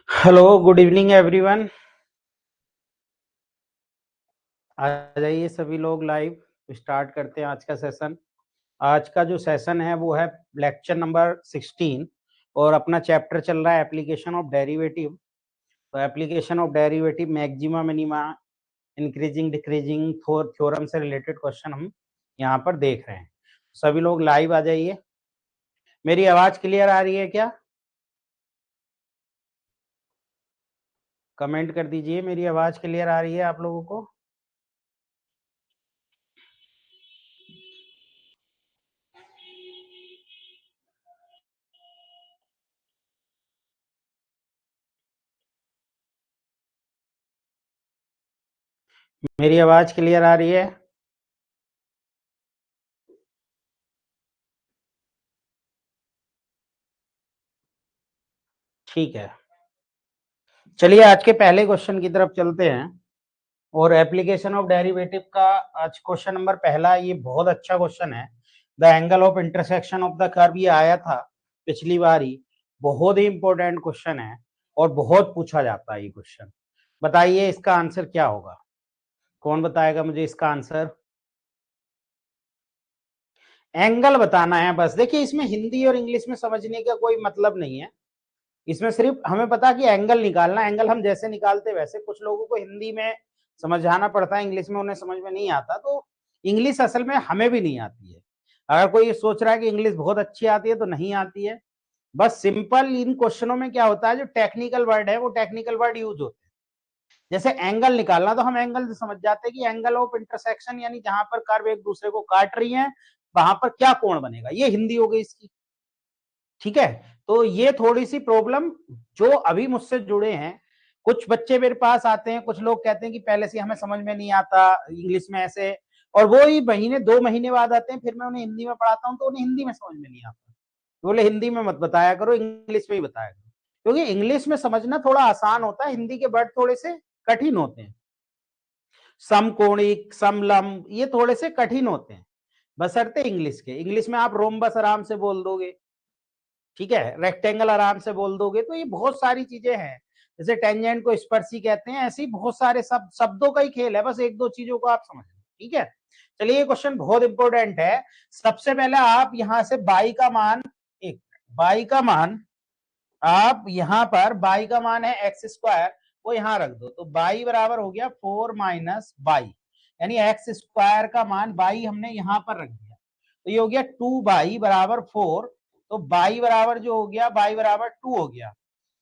Hello, good evening everyone. आ जाइए सभी लोग, लाइव स्टार्ट करते हैं आज का सेशन। आज का जो सेशन है वो है लेक्चर नंबर 16 और अपना चैप्टर चल रहा है एप्लीकेशन ऑफ डेरिवेटिव। तो application of derivative, maxima, minima, increasing, decreasing theorem से रिलेटेड क्वेश्चन हम यहाँ पर देख रहे हैं। सभी लोग लाइव आ जाइए। मेरी आवाज क्लियर आ रही है क्या? कमेंट कर दीजिए, मेरी आवाज क्लियर आ रही है आप लोगों को? मेरी आवाज क्लियर आ रही है? ठीक है, चलिए आज के पहले क्वेश्चन की तरफ चलते हैं। और एप्लीकेशन ऑफ डेरिवेटिव का आज क्वेश्चन नंबर पहला, ये बहुत अच्छा क्वेश्चन है। The angle of intersection of the curve, ये आया था पिछली बार ही। बहुत ही इंपॉर्टेंट क्वेश्चन है और बहुत पूछा जाता है ये क्वेश्चन। बताइए इसका आंसर क्या होगा? कौन बताएगा मुझे इसका आंसर? एंगल बताना है बस। देखिए, इसमें हिंदी और इंग्लिश में समझने का कोई मतलब नहीं है। इसमें सिर्फ हमें पता कि एंगल निकालना। एंगल हम जैसे निकालते वैसे। कुछ लोगों को हिंदी में समझाना पड़ता है, इंग्लिश में उन्हें समझ में नहीं आता। तो इंग्लिश असल में हमें भी नहीं आती है। अगर कोई सोच रहा है कि इंग्लिश बहुत अच्छी आती है, तो नहीं आती है। बस सिंपल इन क्वेश्चनों में क्या होता है, जो टेक्निकल वर्ड है वो टेक्निकल वर्ड यूज होते हैं। जैसे एंगल निकालना, तो हम एंगल से समझ जाते हैं कि एंगल ऑफ इंटरसेक्शन, यानी जहां पर कर्व एक दूसरे को काट रही है वहां पर क्या कोण बनेगा। ये हिंदी हो गई इसकी। ठीक है। तो ये थोड़ी सी प्रॉब्लम जो अभी मुझसे जुड़े हैं, कुछ बच्चे मेरे पास आते हैं, कुछ लोग कहते हैं कि पहले से हमें समझ में नहीं आता इंग्लिश में ऐसे, और वो ही महीने 2 महीने बाद आते हैं, फिर मैं उन्हें हिंदी में पढ़ाता हूँ तो उन्हें हिंदी में समझ में नहीं आता। तो बोले हिंदी में मत बताया करो, इंग्लिश में ही बताया करो। क्योंकि इंग्लिश में समझना थोड़ा आसान होता है, हिंदी के वर्ड थोड़े से कठिन होते हैं। समकोणिक, समलंब, ये थोड़े से कठिन होते हैं, बशर्ते इंग्लिश के। इंग्लिश में आप रोम्बस आराम से बोल दोगे, ठीक है, रेक्टेंगल आराम से बोल दोगे। तो ये बहुत सारी चीजें हैं। जैसे टेंजेंट को स्पर्शी कहते हैं, ऐसे ही बहुत सारे शब्दों का ही खेल है। बस एक दो चीजों को आप समझ लो, ठीक है। चलिए, ये क्वेश्चन बहुत इंपॉर्टेंट है। सबसे पहले आप यहां से बाई का मान, एक बाई का मान, आप यहां पर बाई का मान है एक्स स्क्वायर, वो यहां रख दो। तो बाई बराबर हो गया 4 माइनस बाई, यानी एक्स स्क्वायर का मान बाई हमने यहां पर रख दिया। तो ये हो गया 2 बाई बराबर 4। तो बाई बराबर जो हो गया, बाई बराबर 2 हो गया।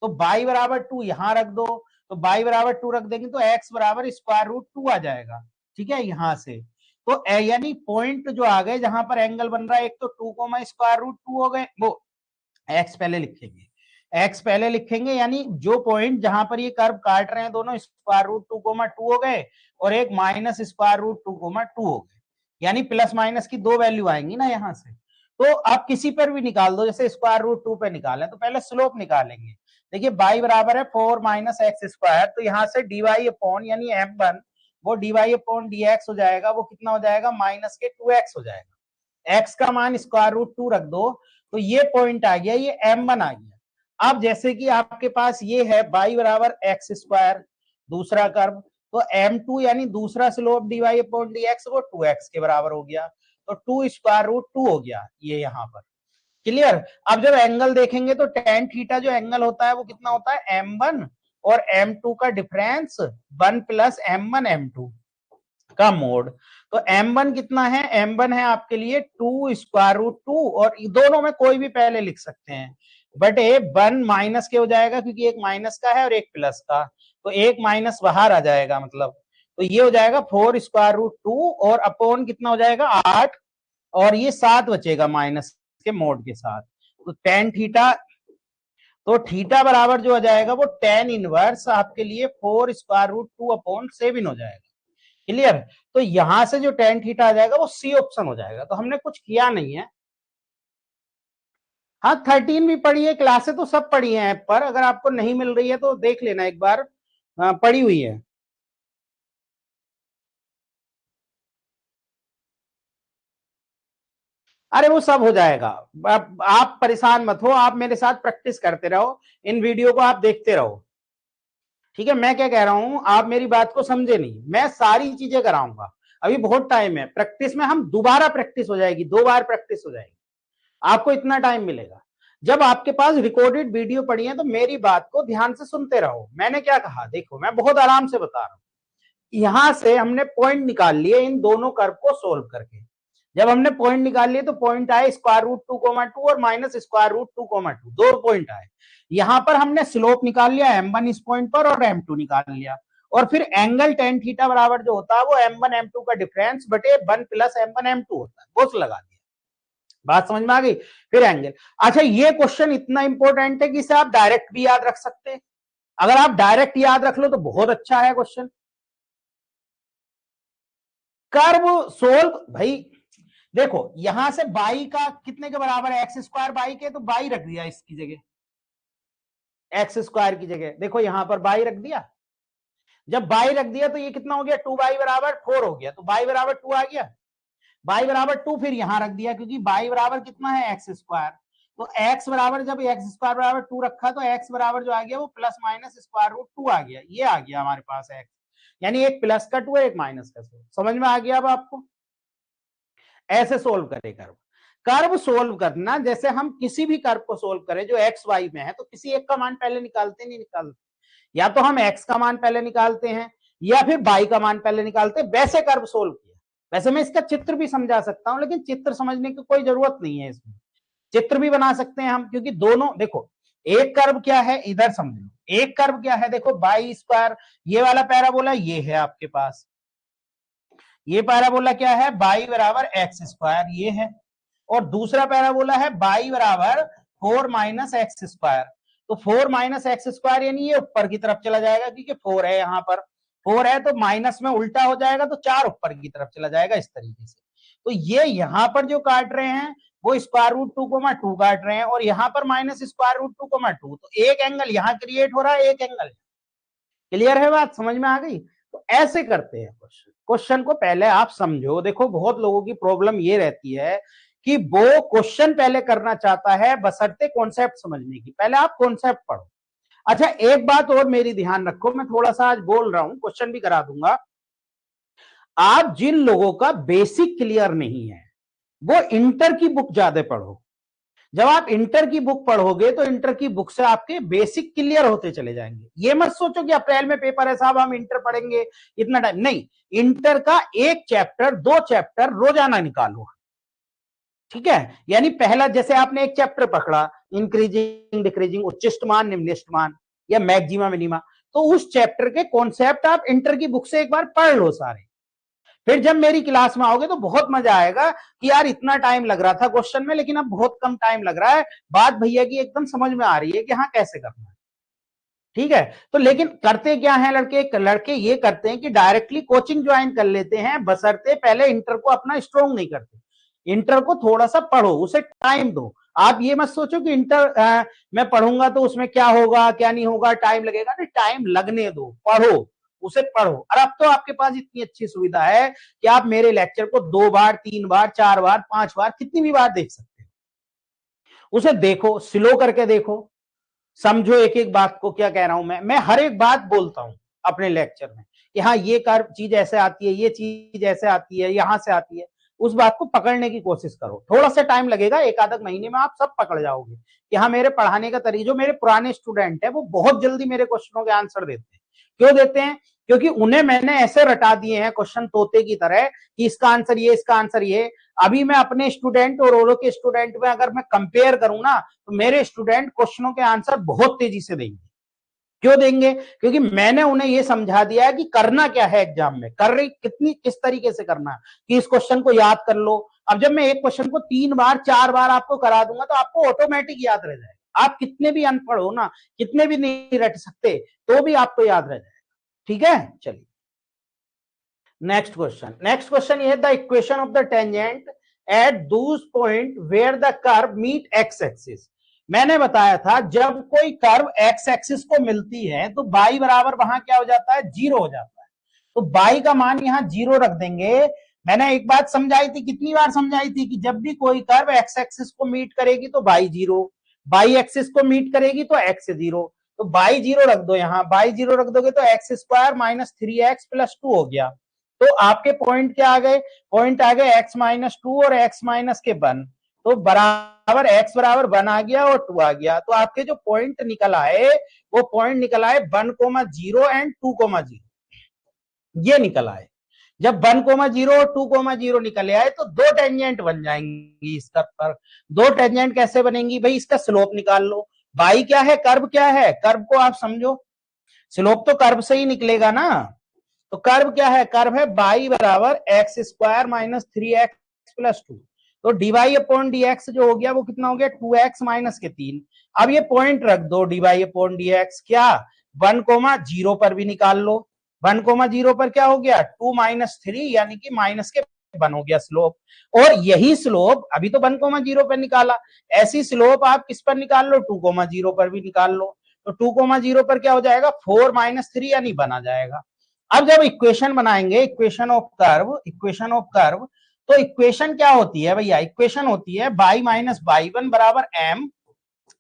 तो बाई बराबर 2 यहां रख दो। तो बाई बराबर 2 रख देंगे तो एक्स बराबर स्क्वायर रूट 2 आ जाएगा। ठीक है, यहां से। तो यानी पॉइंट जो आ गए जहां पर एंगल बन रहा है, एक तो 2 कोमा स्क्वायर रूट 2 हो गए, वो एक्स पहले लिखेंगे। एक्स पहले लिखेंगे, यानी जो पॉइंट जहां पर ये कर्व काट रहे हैं दोनों, स्क्वायर रूट 2 कोमा 2 हो गए, और एक माइनस स्क्वायर रूट 2 कोमा 2 हो गए। यानी प्लस माइनस की दो वैल्यू आएंगी ना यहां से। तो आप किसी पर भी निकाल दो, जैसे स्क्वायर रूट 2 पे निकालें तो पहले स्लोप निकालेंगे। देखिए, बाई बराबर है 4 माइनस एक्स स्क्वायर, तो यहां से डीवाई अपॉन, यानी m1, वो डीवाई अपॉन डी एक्स हो जाएगा। वो कितना हो जाएगा? माइनस के 2x हो जाएगा। एक्स का मान स्क्वायर रूट 2 रख दो, तो ये पॉइंट आ गया, ये m1 आ गया। अब जैसे कि आपके पास ये है बाई बराबर एक्स स्क्वायर, दूसरा कर्व, तो m2 यानी दूसरा स्लोप dy अपॉन dx, वो 2x के बराबर हो गया। तो 2 स्क्वायर रूट 2 हो गया ये यहां पर। क्लियर? अब जब एंगल देखेंगे तो टेन थीटा जो एंगल होता है वो कितना होता है? m1 और m2 का डिफरेंस 1 प्लस m1 m2 का मोड। तो m1 कितना है? m1 है आपके लिए 2 स्क्वायर रूट 2, और दोनों में कोई भी पहले लिख सकते हैं। बट ए 1 माइनस के हो जाएगा, क्योंकि एक माइनस का है और एक प्लस का, तो एक माइनस बाहर आ जाएगा मतलब। तो ये हो जाएगा 4 स्क्वायर रूट 2, और अपॉन कितना हो जाएगा? 8, और ये 7 बचेगा माइनस के मोड के साथ। तो टेन थीटा, तो थीटा बराबर जो हो जाएगा वो टेन इनवर्स आपके लिए 4 स्क्वायर रूट 2 अपॉन 7 हो जाएगा। क्लियर? तो यहां से जो टेन थीटा आ जाएगा वो सी ऑप्शन हो जाएगा। तो हमने कुछ किया नहीं है। हाँ, 13 भी पढ़ी है, क्लासें तो सब पढ़ी हैं, पर अगर आपको नहीं मिल रही है तो देख लेना एक बार, पढ़ी हुई है। अरे वो सब हो जाएगा। आप परेशान मत हो, आप मेरे साथ प्रैक्टिस करते रहो, इन वीडियो को आप देखते रहो। ठीक है, मैं क्या कह रहा हूं, आप मेरी बात को समझे नहीं, मैं सारी चीजें कराऊंगा, अभी बहुत टाइम है, प्रैक्टिस में हम दोबारा प्रैक्टिस हो जाएगी, 2 बार प्रैक्टिस हो जाएगी, आपको इतना टाइम मिलेगा। जब आपके पास रिकॉर्डेड वीडियो पड़ी है तो मेरी बात को ध्यान से सुनते रहो। मैंने क्या कहा, देखो मैं बहुत आराम से बता रहा हूं। यहां से हमने पॉइंट निकाल लिए इन दोनों कर्व को सोल्व करके। जब हमने पॉइंट निकाल लिए तो पॉइंट आए स्क्वायर रूट 2,2 और माइनस स्क्वायर रूट 2,2, 2 पॉइंट आए। यहां पर हमने स्लोप निकाल लिया m1 इस पॉइंट पर और m2 निकाल लिया, और फिर एंगल tan थीटा बराबर जो होता है वो m1 m2 का डिफरेंस बटे 1 प्लस m1 m2 होता है, वो लगा दिया। बात समझ में आ गई? फिर एंगल। अच्छा, ये क्वेश्चन इतना इंपॉर्टेंट है कि इसे आप डायरेक्ट भी याद रख सकते हैं। अगर आप डायरेक्ट याद रख लो तो बहुत अच्छा है क्वेश्चन। कर्व सोल्व, भाई देखो यहां से बाई का कितने के बराबर है, एक्स स्क्वायर बाई के, तो बाई रख दिया इसकी जगह, एक्स स्क्वायर की जगह देखो यहां पर बाई रख दिया। जब बाई रख दिया तो ये कितना हो गया, 2 बाई बराबर 4 हो गया, तो बाई बराबर 2 आ गया, बाई बराबर 2 फिर यहां रख दिया, क्योंकि बाई बराबर कितना है, एक्स स्क्वायर। तो एक्स बराबर, जब एक्स स्क्वायर बराबर 2 रखा तो एक्स बराबर जो आ गया वो प्लस माइनस स्क्वायर रूट 2 आ गया, ये आ गया हमारे पास एक्स, यानी एक प्लस का 2 एक माइनस का 2। समझ में आ गया अब आपको? ऐसे सोल्व करे कर्व। कर्व सोल्व करना, जैसे हम किसी भी कर्व को सोल्व करें जो एक्स वाई में है, तो किसी एक का मान पहले निकालते नहीं निकालते, या तो हम एक्स का मान पहले निकालते हैं या फिर बाई का मान पहले निकालते हैं, वैसे कर्व सोल्व किया। वैसे मैं इसका चित्र भी समझा सकता हूं, लेकिन चित्र समझने की कोई जरूरत नहीं है, इसमें चित्र भी बना सकते हैं हम, क्योंकि दोनों देखो, एक कर्व क्या है इधर समझ लो, एक कर्व क्या है देखो, बाई स्क्वायर, ये वाला पैराबोला ये है आपके पास, ये पैराबोला क्या है, बाई बराबर एक्स स्क्वायर ये है, और दूसरा पैराबोला है बाई बराबर 4 माइनस एक्स स्क्वायर। तो 4 माइनस एक्स स्क्वायर यानी ये ऊपर की तरफ चला जाएगा, क्योंकि 4 है यहां पर, 4 है तो माइनस में उल्टा हो जाएगा, तो 4 ऊपर की तरफ चला जाएगा इस तरीके से। तो ये यहां पर जो काट रहे हैं वो स्क्वायर रूट 2,2 काट रहे हैं, और यहां पर माइनस स्क्वायर रूट 2,2, तो एक एंगल यहां क्रिएट हो रहा है, एक एंगल। क्लियर है बात, समझ में आ गई? तो ऐसे करते हैं क्वेश्चन। क्वेश्चन को पहले आप समझो। देखो बहुत लोगों की प्रॉब्लम ये रहती है कि वो क्वेश्चन पहले करना चाहता है बशर्ते कॉन्सेप्ट समझने की, पहले आप कॉन्सेप्ट पढ़ो। अच्छा, एक बात और मेरी ध्यान रखो, मैं थोड़ा सा आज बोल रहा हूं, क्वेश्चन भी करा दूंगा। आप जिन लोगों का बेसिक क्लियर नहीं है वो इंटर की बुक ज्यादा पढ़ो। जब आप इंटर की बुक पढ़ोगे तो इंटर की बुक से आपके बेसिक क्लियर होते चले जाएंगे। ये मत सोचो कि अप्रैल में पेपर है साहब हम इंटर पढ़ेंगे इतना टाइम नहीं, इंटर का एक चैप्टर 2 चैप्टर रोजाना निकालो, ठीक है? यानी पहला, जैसे आपने एक चैप्टर पकड़ा इंक्रीजिंग डिक्रीजिंग, उच्चिष्ट मान निम्निष्ट मान या मैक्सिमा मिनिमा, तो उस चैप्टर के कॉन्सेप्ट आप इंटर की बुक से एक बार पढ़ लो सारे। फिर जब मेरी क्लास में आओगे तो बहुत मजा आएगा कि यार इतना टाइम लग रहा था क्वेश्चन में, लेकिन अब बहुत कम टाइम लग रहा है, बात भैया की एकदम समझ में आ रही है कि हाँ कैसे करना है। ठीक है, तो लेकिन करते क्या है लड़के, लड़के ये करते हैं कि डायरेक्टली कोचिंग ज्वाइन कर लेते हैं, बशर्ते पहले इंटर को अपना स्ट्रॉन्ग नहीं करते। इंटर को थोड़ा सा पढ़ो, उसे टाइम दो। आप ये मत सोचो कि इंटर मैं पढ़ूंगा तो उसमें क्या होगा क्या नहीं होगा, टाइम लगेगा, नहीं टाइम लगने दो, पढ़ो, उसे पढ़ो। और अब तो आपके पास इतनी अच्छी सुविधा है कि आप मेरे लेक्चर को 2 बार 3 बार 4 बार 5 बार कितनी भी बार देख सकते हो। उसे देखो, स्लो करके देखो, समझो एक एक बात को, क्या कह रहा हूं मैं हर एक बात बोलता हूं अपने लेक्चर में कि हाँ ये चीज ऐसे आती है, ये चीज ऐसे आती है, यहां से आती है। उस बात को पकड़ने की कोशिश करो, थोड़ा सा टाइम लगेगा, एक आध महीने में आप सब पकड़ जाओगे कि हाँ मेरे पढ़ाने का तरीका, जो मेरे पुराने स्टूडेंट है वो बहुत जल्दी मेरे क्वेश्चनों के आंसर देते हैं। क्यों देते हैं? क्योंकि उन्हें मैंने ऐसे रटा दिए हैं क्वेश्चन तोते की तरह कि इसका आंसर ये, इसका आंसर ये। अभी मैं अपने स्टूडेंट और औरों के स्टूडेंट में अगर मैं कंपेयर करूं ना, तो मेरे स्टूडेंट क्वेश्चनों के आंसर बहुत तेजी से देंगे। क्यों देंगे? क्योंकि मैंने उन्हें यह समझा दिया है कि करना क्या है एग्जाम में, कर रही कितनी किस तरीके से करना है, कि इस क्वेश्चन को याद कर लो। अब जब मैं एक क्वेश्चन को 3 बार 4 बार आपको करा दूंगा तो आपको ऑटोमेटिक याद रह जाएगा। आप कितने भी अनपढ़ हो ना, कितने भी नहीं रट सकते, तो भी आपको याद रह जाएगा। ठीक है, चलिए नेक्स्ट क्वेश्चन। नेक्स्ट क्वेश्चन ये है, the equation of the tangent at those point where the curve meet x axis. मैंने बताया था जब कोई कर्व एक्स एक्सिस को मिलती है तो बाई बराबर वहां क्या हो जाता है, 0 हो जाता है। तो बाई का मान यहां 0 रख देंगे। मैंने एक बात समझाई थी, कितनी बार समझाई थी, कि जब भी कोई कर्व एक्स एक्सिस को मीट करेगी तो बाई 0, बाई एक्सिस को मीट करेगी तो एक्स 0। तो बाई जीरो रख दो, यहाँ बाई जीरो रख दोगे तो एक्स स्क्वायर माइनस 3x+2 हो गया। तो आपके पॉइंट क्या आ गए, पॉइंट आ गए x-2 और x-1, तो बराबर x बराबर 1 आ गया और 2 आ गया। तो आपके जो पॉइंट निकल आए वो पॉइंट निकल आए 1,0 एंड 2,0, ये निकल आए। जब 1,0 और 2,0 निकले आए तो दो टेंजेंट बन जाएंगी इस कर्व पर। दो टेंजेंट कैसे बनेंगी भाई, इसका स्लोप निकाल लो। बाई क्या है, कर्व क्या है, कर्व को आप समझो, स्लोप तो कर्व से ही निकलेगा ना। तो कर्व क्या है, कर्व है बाई बराबर x² माइनस 3x+2। तो डीवाई अपॉन डी एक्स जो हो गया वो कितना हो गया 2x माइनस के 3। अब ये पॉइंट रख दो डीवाई अपॉन डी एक्स, क्या 1,0 पर भी निकाल लो। 1,0 पर क्या हो गया 2 माइनस 3 यानी कि माइनस के 1 हो गया स्लोप। और यही स्लोप अभी तो 1,0 पर निकाला, ऐसी स्लोप आप किस पर निकाल लो 2,0 पर भी निकाल लो। तो 2,0 पर क्या हो जाएगा 4 माइनस 3 यानी बना जाएगा। अब जब इक्वेशन बनाएंगे, इक्वेशन ऑफ कर्व, तो इक्वेशन क्या होती है भैया, इक्वेशन होती है बाई माइनस बाई वन बराबर एम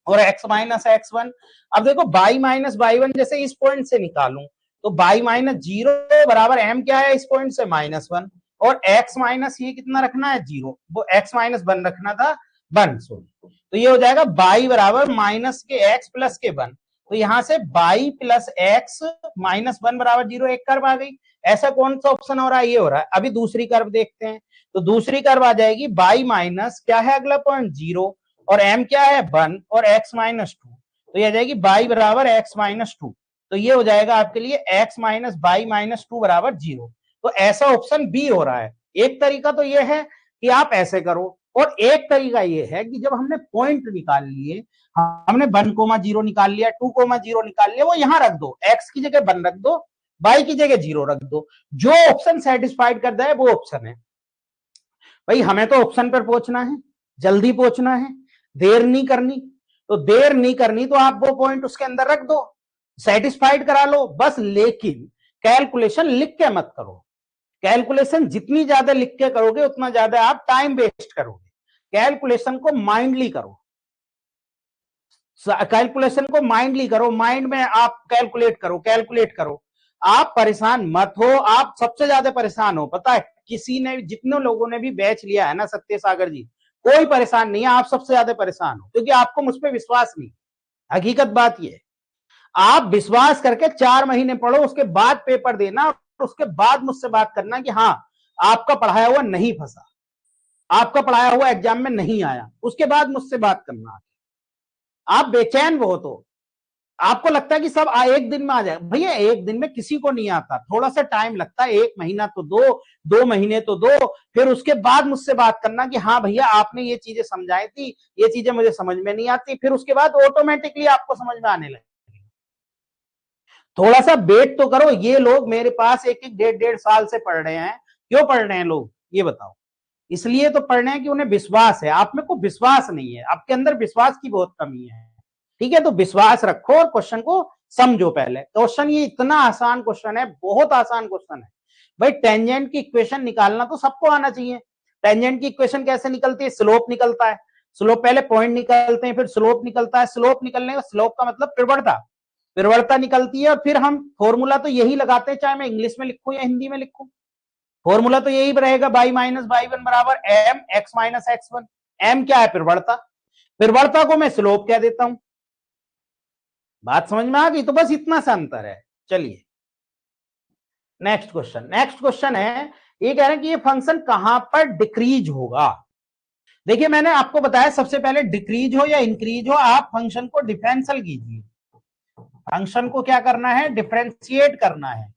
और x माइनस x1। अब देखो बाई माइनस बाई वन जैसे इस पॉइंट से निकालूं तो बाई माइनस 0 बराबर m क्या है इस पॉइंट से -1 और x माइनस ये कितना रखना है 0, वो x माइनस 1 रखना था 1 सॉरी। तो ये हो जाएगा बाई बराबर माइनस के x प्लस के 1। तो यहां से बाई प्लस x -1 बराबर 0 एक कर्व आ गई। ऐसा कौन सा ऑप्शन हो रहा है, ये हो रहा है। अभी दूसरी कर्व देखते हैं, तो दूसरी कर्व आ जाएगी बाई माइनस क्या है अगला पॉइंट 0 और m क्या है 1 और x माइनस 2। तो ये आ जाएगी बाई बराबर x माइनस 2। तो ये हो जाएगा आपके लिए x माइनस बाई माइनस 2 बराबर 0। तो ऐसा ऑप्शन बी हो रहा है। एक तरीका तो ये है कि आप ऐसे करो, और एक तरीका ये है कि जब हमने पॉइंट निकाल लिए, हमने 1,0 निकाल लिया, 2,0 निकाल लिया, वो यहां रख दो, x की जगह 1 रख दो, y की जगह 0 रख दो। जो ऑप्शन सेटिस्फाइड करता है वो ऑप्शन है भाई। हमें तो ऑप्शन पर पहुंचना है, जल्दी पहुंचना है, देर नहीं करनी। तो देर नहीं करनी तो आप वो पॉइंट उसके अंदर रख दो, सेटिस्फाइड करा लो बस। लेकिन कैलकुलेशन लिख के मत करो, कैलकुलेशन जितनी ज्यादा लिख के करोगे उतना ज्यादा आप टाइम वेस्ट करोगे। कैलकुलेशन को माइंडली करो, कैलकुलेशन को माइंडली करो, माइंड में आप कैलकुलेट करो। आप परेशान मत हो, आप सबसे ज्यादा परेशान हो पता है, किसी ने जितने लोगों ने भी बैच लिया है ना सत्य सागर जी, कोई परेशान नहीं है, आप सबसे ज्यादा परेशान हो क्योंकि आपको मुझ पर विश्वास नहीं। हकीकत बात यह है, आप विश्वास करके 4 महीने पढ़ो, उसके बाद पेपर देना और उसके बाद मुझसे बात करना कि हाँ आपका पढ़ाया हुआ नहीं फंसा, आपका पढ़ाया हुआ एग्जाम में नहीं आया, उसके बाद मुझसे बात करना। आप बेचैन बहुत हो, आपको लगता है कि सब एक दिन में आ जाए। भैया एक दिन में किसी को नहीं आता, थोड़ा सा टाइम लगता है, 1 महीना तो दो महीने तो दो, फिर उसके बाद मुझसे बात करना कि हाँ भैया आपने ये चीजें समझाई थी, ये चीजें मुझे समझ में नहीं आती, फिर उसके बाद ऑटोमेटिकली आपको समझ में आने लगे। थोड़ा सा वेट तो करो। ये लोग मेरे पास 1-1, 1.5 साल से पढ़ रहे हैं, क्यों पढ़ रहे हैं लोग ये बताओ? इसलिए तो पढ़ रहे हैं कि उन्हें विश्वास है, आप में को विश्वास नहीं है, आपके अंदर विश्वास की बहुत कमी है। ठीक है, तो विश्वास रखो और क्वेश्चन को समझो। पहले क्वेश्चन ये इतना आसान क्वेश्चन है, बहुत आसान क्वेश्चन है भाई। टेंजेंट की इक्वेशन निकालना तो सबको आना चाहिए। टेंजेंट की इक्वेशन कैसे निकलती है, स्लोप निकलता है, स्लोप पहले पॉइंट निकलते हैं फिर स्लोप निकलता है, स्लोप निकलने का स्लोप का मतलब प्रवणता निकलती है, और फिर हम फॉर्मूला तो यही लगाते हैं, चाहे मैं इंग्लिश में लिखूं या हिंदी में लिखूं, फॉर्मूला तो यही रहेगा बाई माइनस बाई वन बराबर m x minus x one. M क्या है प्रवणता को मैं स्लोप कह देता हूं। बात समझ में आ गई? तो बस इतना सा अंतर है। चलिए नेक्स्ट क्वेश्चन है, ये कह रहे हैं कि ये फंक्शन कहां पर डिक्रीज होगा। देखिए मैंने आपको बताया सबसे पहले डिक्रीज हो या इंक्रीज हो आप फंक्शन को डिफरेंशियल कीजिए, फंक्शन को क्या करना है डिफरेंशिएट करना है।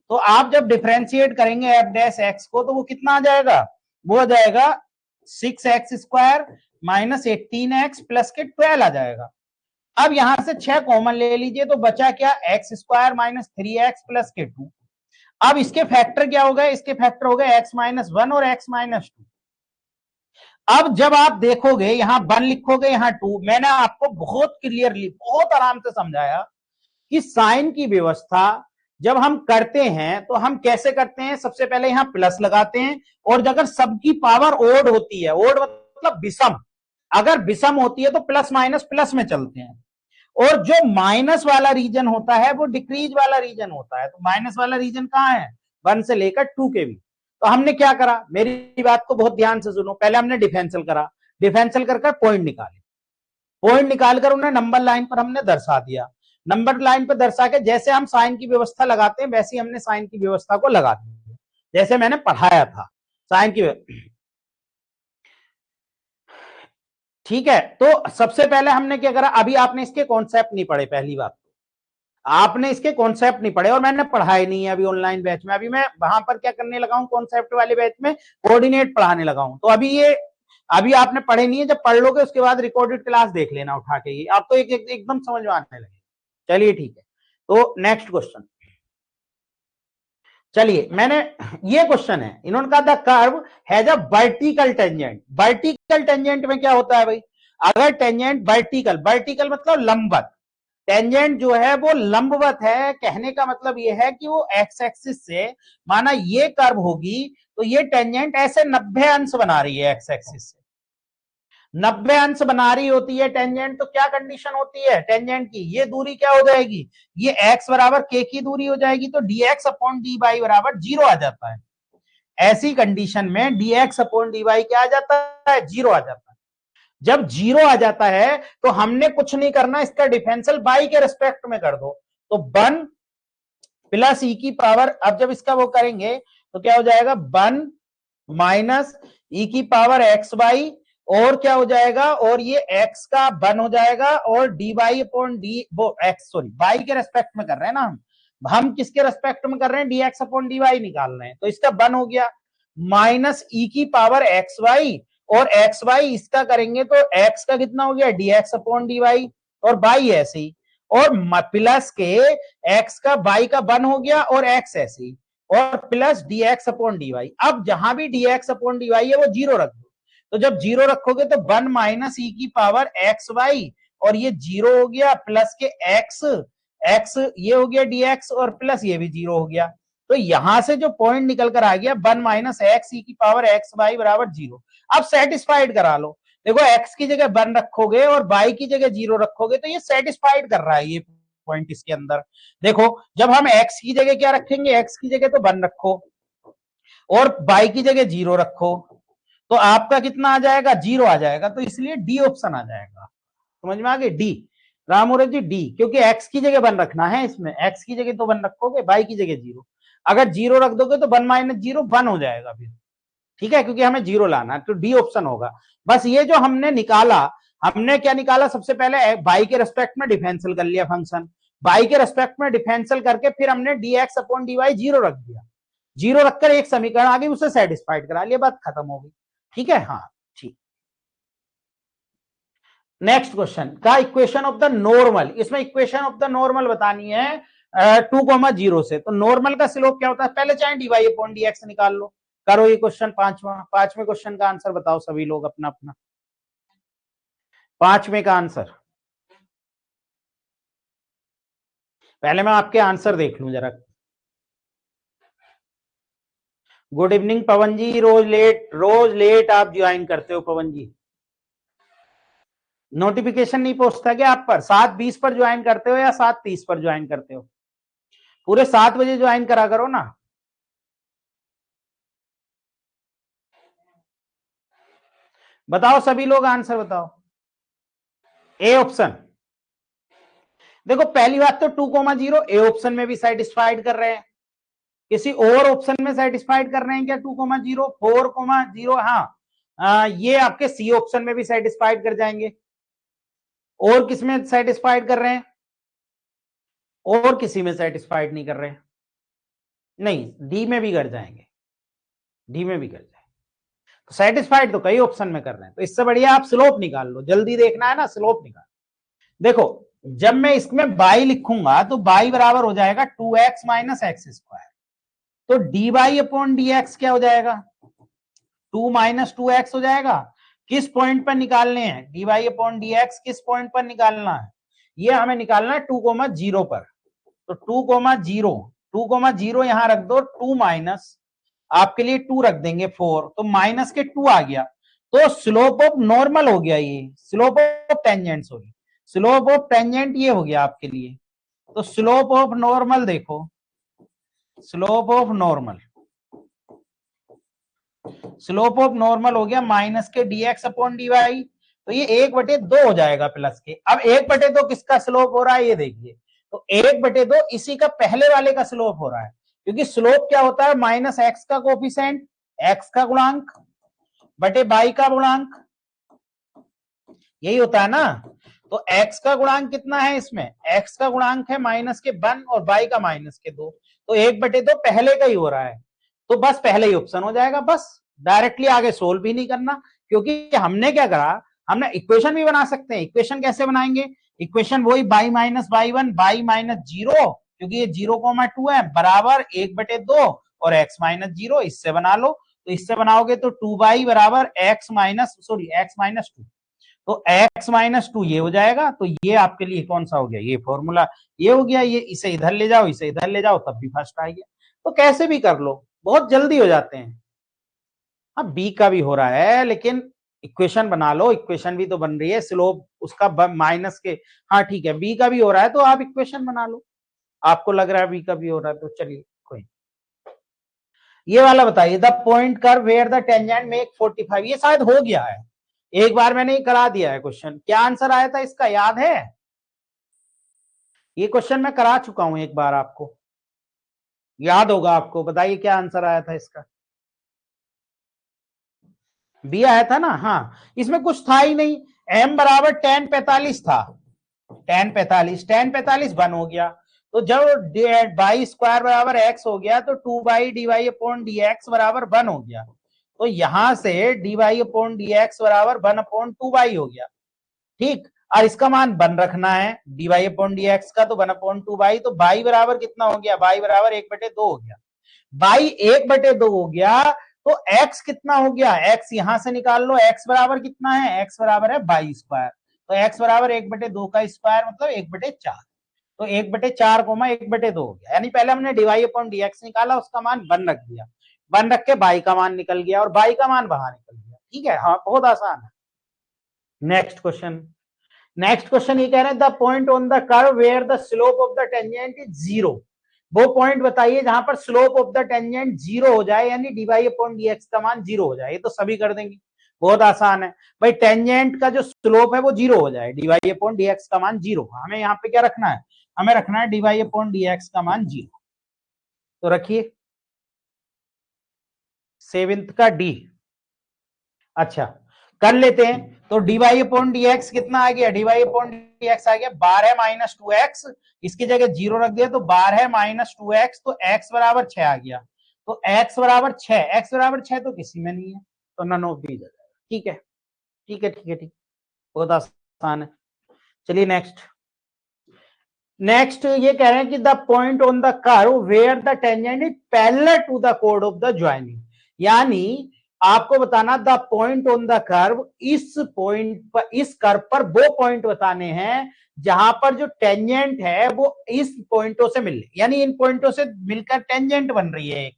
तो आप जब डिफरेंशिएट करेंगे एफ डैश एक्स को तो वो कितना आ जाएगा, वो आ जाएगा 6x² माइनस 18x प्लस के 12 आ जाएगा। अब यहां से 6 कॉमन ले लीजिए तो बचा क्या x² माइनस 3x प्लस के 2। अब इसके फैक्टर क्या हो गए, इसके फैक्टर हो गए x माइनस 1 और x माइनस 2। अब जब आप देखोगे यहां 1 लिखोगे यहां 2, मैंने आपको बहुत क्लियरली बहुत आराम से समझाया कि साइन की व्यवस्था जब हम करते हैं तो हम कैसे करते हैं, सबसे पहले यहां प्लस लगाते हैं, और अगर सबकी पावर ओड होती है, ओड मतलब विषम, अगर विषम होती है तो प्लस माइनस प्लस में चलते हैं, और जो माइनस वाला रीजन होता है वो डिक्रीज वाला रीजन होता है। तो माइनस वाला रीजन कहाँ है, 1 से लेकर 2 के भी। तो हमने क्या करा, मेरी बात को बहुत ध्यान से सुनो, पहले हमने डिफरेंशियल करा, डिफरेंशियल कर पॉइंट निकाले, पॉइंट निकालकर उन्हें नंबर लाइन पर हमने दर्शा दिया, नंबर लाइन पर दर्शा के जैसे हम साइन की व्यवस्था लगाते हैं वैसे हमने साइन की व्यवस्था को लगा दिया, जैसे मैंने पढ़ाया था साइन की। ठीक है, तो सबसे पहले हमने क्या करा, अभी आपने इसके कॉन्सेप्ट नहीं पढ़े, पहली बात आपने इसके कॉन्सेप्ट नहीं पढ़े और मैंने पढ़ाए नहीं है अभी ऑनलाइन बैच में। अभी मैं वहां पर क्या करने लगा हूं, कॉन्सेप्ट वाले बैच में कोऑर्डिनेट पढ़ाने लगा हूं। तो अभी आपने पढ़े नहीं है, जब पढ़ लोगे उसके बाद रिकॉर्डेड क्लास देख लेना उठा के, ये आपको एकदम समझ में आने लगे। चलिए ठीक है, तो नेक्स्ट क्वेश्चन, चलिए मैंने ये क्वेश्चन है, इन्होंने कहा the curve has a vertical tangent. Vertical tangent में क्या होता है भाई, अगर टेंजेंट वर्टिकल, वर्टिकल मतलब लंबवत, टेंजेंट जो है वो लंबवत है, कहने का मतलब ये है कि वो एक्स एक्सिस से, माना ये कर्व होगी तो ये टेंजेंट ऐसे 90 अंश बना रही है एक्स एक्सिस से, 90 अंश बना रही होती है टेंजेंट, तो क्या कंडीशन होती है टेंजेंट की, ये दूरी क्या हो जाएगी, ये x बराबर k की दूरी हो जाएगी, तो dx अपॉन dy बराबर 0 आ जाता है। ऐसी कंडीशन में dx अपॉन dy क्या आ जाता है, 0 आ जाता है। जब 0 आ जाता है तो हमने कुछ नहीं करना, इसका डिफरेंशियल y के रिस्पेक्ट में कर दो, तो 1 प्लस ई की पावर, अब जब इसका वो करेंगे तो क्या हो जाएगा, 1 माइनस ई की पावर एक्स वाई, और क्या हो जाएगा, और ये x का 1 हो जाएगा, और डी वाई अपॉन डी, वो x सॉरी y के रेस्पेक्ट में कर रहे हैं ना हम किसके रेस्पेक्ट में कर रहे हैं, dx अपॉन dy निकाल रहे हैं, तो इसका 1 हो गया, माइनस ई की पावर एक्स वाई, और एक्स वाई इसका करेंगे तो x का कितना हो गया, dx अपॉन dy, और y ऐसे ही, और प्लस के x का y का 1 हो गया, और x ऐसे ही, और प्लस dx अपॉन dy। अब जहां भी dx अपॉन dy है वो 0 रख दो, तो जब 0 रखोगे तो 1 माइनस ई की पावर एक्स वाई, और ये 0 हो गया, प्लस के x ये हो गया dx, और प्लस ये भी 0 हो गया। तो यहां से जो पॉइंट निकल कर आ गया 1 माइनस एक्स ई की पावर एक्स वाई बराबर 0। अब सेटिस्फाइड करा लो, देखो x की जगह 1 रखोगे और y की जगह 0 रखोगे तो ये सेटिस्फाइड कर रहा है ये पॉइंट इसके अंदर। देखो जब हम x की जगह क्या रखेंगे, x की जगह तो 1 रखो और y की जगह 0 रखो, तो आपका कितना आ जाएगा, 0 आ जाएगा, तो इसलिए डी ऑप्शन आ जाएगा। समझ में आ गई, डी रामूरत जी, डी, क्योंकि x की जगह 1 रखना है, इसमें x की जगह तो 1 रखोगे, y की जगह 0, अगर 0 रख दोगे तो 1 माइनस 0 1 हो जाएगा फिर, ठीक है, क्योंकि हमें 0 लाना है, तो डी ऑप्शन होगा। बस ये जो हमने निकाला, हमने क्या निकाला, सबसे पहले y के रेस्पेक्ट में डिफरेंशियल कर लिया फंक्शन, y के रेस्पेक्ट में डिफरेंशियल करके फिर हमने dx अपॉन dy 0 रख दिया, 0 रखकर एक समीकरण आ गई, उसे सेटिस्फाइड करा लिया, बात खत्म हो गई, ठीक है। हाँ ठीक, नेक्स्ट क्वेश्चन का इक्वेशन ऑफ द नॉर्मल, इसमें इक्वेशन ऑफ द नॉर्मल बतानी है 2,0 से, तो नॉर्मल का स्लोप क्या होता है, पहले चाहे dy अपॉन dx निकाल लो, करो ये क्वेश्चन, पांचवें क्वेश्चन का आंसर बताओ सभी लोग अपना अपना, पांचवें का आंसर, पहले मैं आपके आंसर देख लूं जरा। गुड इवनिंग पवन जी, रोज लेट आप ज्वाइन करते हो पवन जी, नोटिफिकेशन नहीं पहुंचता क्या आप पर, 7:20 पर ज्वाइन करते हो या 7:30 पर ज्वाइन करते हो, पूरे 7 बजे ज्वाइन करा करो ना। बताओ सभी लोग आंसर बताओ, ए ऑप्शन, देखो पहली बात तो 2,0 ए ऑप्शन में भी सेटिस्फाइड कर रहे हैं, किसी और ऑप्शन में सेटिस्फाइड कर रहे हैं क्या, 2,0 4,0, हाँ ये आपके सी ऑप्शन में भी सेटिस्फाइड कर जाएंगे, और किसमें सेटिस्फाइड कर रहे हैं, और किसी में सेटिस्फाइड नहीं कर रहे हैं, नहीं डी में भी कर जाएंगे, डी में भी कर जाएंगे, तो सेटिस्फाइड तो कई ऑप्शन में कर रहे हैं, तो इससे बढ़िया आप स्लोप निकाल लो, जल्दी देखना है ना, स्लोप निकाल, देखो जब मैं इसमें y लिखूंगा तो y बराबर हो जाएगा 2x माइनस एक्स स्क्वायर, तो dy अपॉन dx क्या हो जाएगा, 2 माइनस 2x हो जाएगा, किस पॉइंट पर निकालने हैं, dy अपॉन dx किस पॉइंट पर निकालना है, ये हमें निकालना है 2,0 पर, तो 2,0 यहां रख दो, 2 माइनस आपके लिए 2 रख देंगे 4, तो माइनस के 2 आ गया, तो स्लोप ऑफ नॉर्मल हो गया, ये स्लोप ऑफ टेंजेंट्स होगी, स्लोप ऑफ टेंजेंट ये हो गया आपके लिए। तो स्लोप ऑफ नॉर्मल देखो, slope of normal, slope of normal हो गया माइनस के dx अपॉन dy। तो ये 1/2 हो जाएगा प्लस के। अब 1/2 किसका स्लोप हो रहा है ये देखिए, तो 1/2 इसी का पहले वाले का स्लोप हो रहा है, क्योंकि स्लोप क्या होता है, माइनस एक्स का कोफिशिएंट, एक्स का गुणांक बटे बाई का गुणांक, यही होता है ना। तो x का गुणांक कितना है इसमें, x का गुणांक है माइनस के 1 और y का माइनस के 2, तो 1/2 पहले का ही हो रहा है, तो बस पहले ही ऑप्शन हो जाएगा। बस डायरेक्टली आगे सोल्व भी नहीं करना, क्योंकि हमने क्या करा, हमने इक्वेशन भी बना सकते हैं। इक्वेशन कैसे बनाएंगे, इक्वेशन वही y minus y1 y minus 0, क्योंकि ये 0,2 है, बराबर 1/2 और x माइनस 0, इससे बना लो। तो इससे बनाओगे तो 2y बराबर x माइनस 2, तो x माइनस 2 ये हो जाएगा। तो ये आपके लिए कौन सा हो गया, ये फॉर्मूला ये हो गया। ये इसे इधर ले जाओ, इसे इधर ले जाओ, तब भी फर्स्ट आ गया। तो कैसे भी कर लो, बहुत जल्दी हो जाते हैं। हाँ बी का भी हो रहा है, लेकिन इक्वेशन बना लो, इक्वेशन भी तो बन रही है, स्लोप उसका माइनस के, हाँ ठीक है बी का भी हो रहा है, तो आप इक्वेशन बना लो। आपको लग रहा है बी का भी हो रहा है तो चलिए कोई। ये वाला बताइए, the point curve where the tangent make 45, ये शायद हो गया है, एक बार मैंने करा दिया है क्वेश्चन। क्या आंसर आया था इसका, याद है? ये क्वेश्चन मैं करा चुका हूं एक बार, आपको याद होगा। आपको बताइए क्या आंसर आया था इसका, बी आया था ना। हाँ इसमें कुछ था ही नहीं, m बराबर tan 45 था, tan 45 बन हो गया। तो जब बाई स्क्वायर बराबर x हो गया तो 2 d Y upon D x बराबर 1 हो गया। तो यहां से dy अपॉन डी एक्स बराबर 1/2 हो गया, ठीक। और इसका मान 1 रखना है, dy अपॉन डी एक्स का, तो 1/2। तो बाई बराबर कितना हो गया, बाई बराबर 1/2 हो गया। बाई 1/2 हो गया, तो x कितना हो गया, x यहां से निकाल लो, x बराबर कितना है, x बराबर है बाई स्क्वायर। तो x बराबर 1/2 का स्क्वायर मतलब 1/4, तो 1/4 कोमा 1/2 हो गया। यानी पहले हमने dy अपॉन dx निकाला, उसका मान 1 रख दिया, 1 रख के बाई का मान निकल गया, और बाई का मान बाहर निकल गया, ठीक है। हाँ बहुत आसान है। नेक्स्ट क्वेश्चन, नेक्स्ट क्वेश्चन ये कह रहे हैं the point on the curve where the slope of the tangent is 0। वो पॉइंट बताइए जहां पर स्लोप ऑफ द टेंजेंट 0 हो जाए, यानी dy अपॉन dx का मान 0 हो जाए। ये तो सभी कर देंगे, बहुत आसान है भाई। टेंजेंट का जो स्लोप है वो 0 हो जाए, dy अपॉन dx का मान 0। हमें यहाँ पे क्या रखना है, हमें रखना है dy अपॉन dx का मान 0। तो रखिए 7th का डी। अच्छा कर लेते हैं, तो dy अपॉन dx कितना आ गया, dy अपॉन dx आ गया 12 माइनस 2x, इसकी जगह 0 रख दिया तो 12 माइनस 2x, तो x बराबर 6 आ गया। तो x बराबर 6, x बराबर 6 तो किसी में नहीं है, तो नन ऑफ दीज आ जाएगा। ठीक है ठीक है ठीक है ठीक, बहुत आसान है। चलिए नेक्स्ट, नेक्स्ट ये कह रहे हैं कि the point on the curve where the tangent is parallel to the कोड ऑफ द ज्वाइनिंग, यानी आपको बताना the point on the curve, इस पॉइंट पर, इस कर्व पर वो पॉइंट बताने हैं जहां पर जो टेंजेंट है वो इस पॉइंटों से मिले, यानी इन पॉइंटों से मिलकर टेंजेंट बन रही है।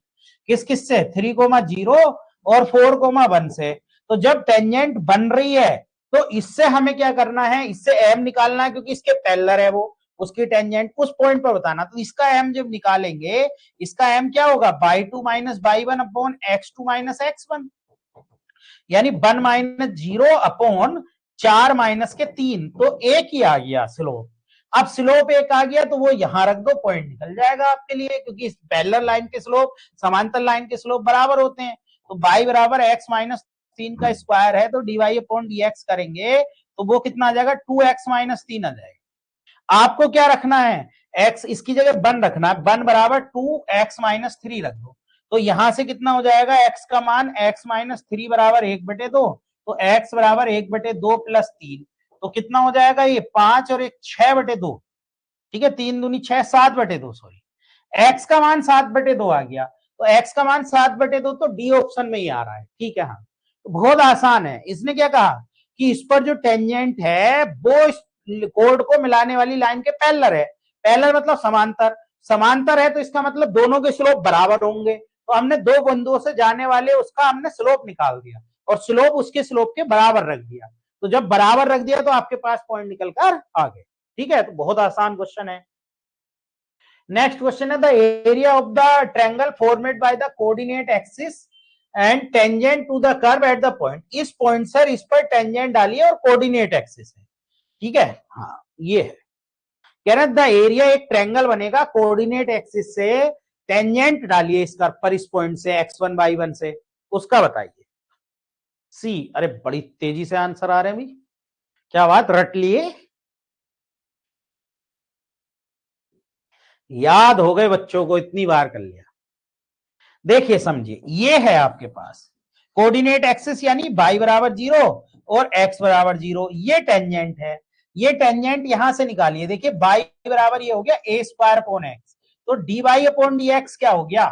किस किस से, 3,0 और 4,1 से। तो जब टेंजेंट बन रही है तो इससे हमें क्या करना है, इससे एम निकालना है, क्योंकि इसके पैरेलल है वो, उसकी टेंजेंट उस पॉइंट पर बताना। तो इसका एम जब निकालेंगे, इसका एम क्या होगा, by 2 minus by 1 upon x2 minus x1, यानी 1 माइनस 0 अपॉन 4 माइनस के 3, तो एक ही आ गया स्लोप। अब स्लोप एक आ गया तो वो यहां रख दो, पॉइंट निकल जाएगा आपके लिए, क्योंकि पैरेलल लाइन के स्लोप समांतर लाइन के स्लोप बराबर होते हैं। तो बाई बराबर x माइनस 3 का स्क्वायर है, तो dy अपॉन dx करेंगे तो वो कितना आ जाएगा, 2x माइनस 3 आ जाएगा। आपको क्या रखना है, x इसकी जगह 1 रखना है, 1 बराबर 2x माइनस 3 रख दो। तो यहां से कितना हो जाएगा, x का मान x माइनस 3 बराबर 1/2, तो x बराबर 1/2 प्लस 3, तो कितना हो जाएगा, ये 5 और 1 6/2, ठीक है, 3 दूनी 6, 7/2, सॉरी x का मान 7/2 आ गया। तो x का मान 7/2 तो डी ऑप्शन में ही आ रहा है, ठीक है। हाँ तो बहुत आसान है। इसने क्या कहा कि इस पर जो टेंजेंट है वो इस कोड को मिलाने वाली लाइन के पैरेलल है। पैरेलल मतलब समांतर, समांतर है तो इसका मतलब दोनों के स्लोप बराबर होंगे। तो हमने दो बिंदुओं से जाने वाले उसका हमने स्लोप निकाल दिया और स्लोप उसके स्लोप के बराबर रख दिया। तो जब बराबर रख दिया तो आपके पास पॉइंट निकल कर आ गए। ठीक है, तो बहुत आसान क्वेश्चन है। नेक्स्ट क्वेश्चन है the area of the triangle formed by the coordinate axis and tangent to the curve at the point. इस पॉइंट सर इस पर टेंजेंट डालिए और कोऑर्डिनेट एक्सिस है। ठीक है, हाँ ये है। कह रहे द एरिया, एक ट्रायंगल बनेगा कोऑर्डिनेट एक्सिस से टेंजेंट डालिए इस कर्व पर, इस पॉइंट से x1 y1 से, उसका बताइए। सी, अरे बड़ी तेजी से आंसर आ रहे हैं भाई, क्या बात, रट लिए, याद हो गए बच्चों को, इतनी बार कर लिया। देखिए समझिए, ये है आपके पास कोऑर्डिनेट एक्सिस यानी y बराबर 0 और x बराबर 0, ये टेंजेंट है। ये टेंजेंट यहां से निकालिए, देखिए y बराबर ये हो गया a स्क्वायर अपॉन x, तो dy अपॉन dx क्या हो गया,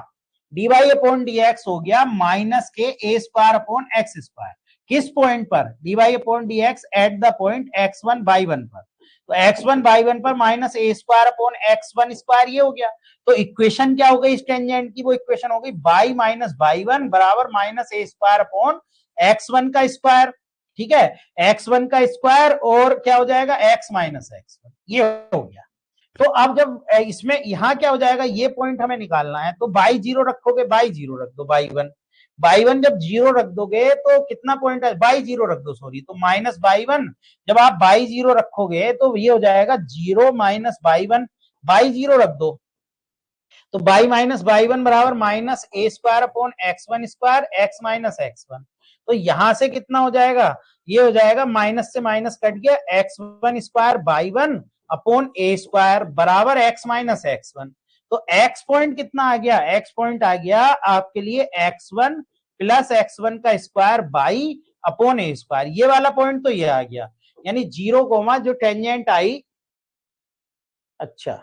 dy अपॉन dx हो गया माइनस के a square upon x square. किस पॉइंट पर, dy upon dx eight the point x1 y1 पर, तो x1 y1 पर minus a square upon x1 square, ये हो गया। तो इक्वेशन क्या हो गई इस टेंजेंट की, वो इक्वेशन हो गई y माइनस y1 बराबर minus a square upon x1 का स्क्वायर। ठीक है, x1 का स्क्वायर और क्या हो जाएगा x माइनस x1, ये हो गया। तो अब जब इसमें यहां क्या हो जाएगा, ये पॉइंट हमें निकालना है, तो बाई जीरो रखोगे, बाई जीरो रख दो, बाई वन जब जीरो रख दोगे तो कितना पॉइंट है, बाई जीरो रख दो, सॉरी, तो माइनस बाई1, जब आप बाई जीरो रखोगे तो ये हो जाएगा 0 माइनस बाई1, बाई जीरो रख दो, तो बाई माइनस बाई1 बराबर minus A square upon x1 square, x minus x1। तो यहां से कितना हो जाएगा, ये हो जाएगा माइनस से माइनस कट गया, x1 स्क्वायर बाई1 अपॉन ए स्क्वायर बराबर x माइनस x1। तो x पॉइंट कितना आ गया, x पॉइंट आ गया आपके लिए x1 प्लस x1 का square by upon A square, ये वाला पॉइंट तो ये आ गया, यानी 0 कोमा जो टेंजेंट आई, अच्छा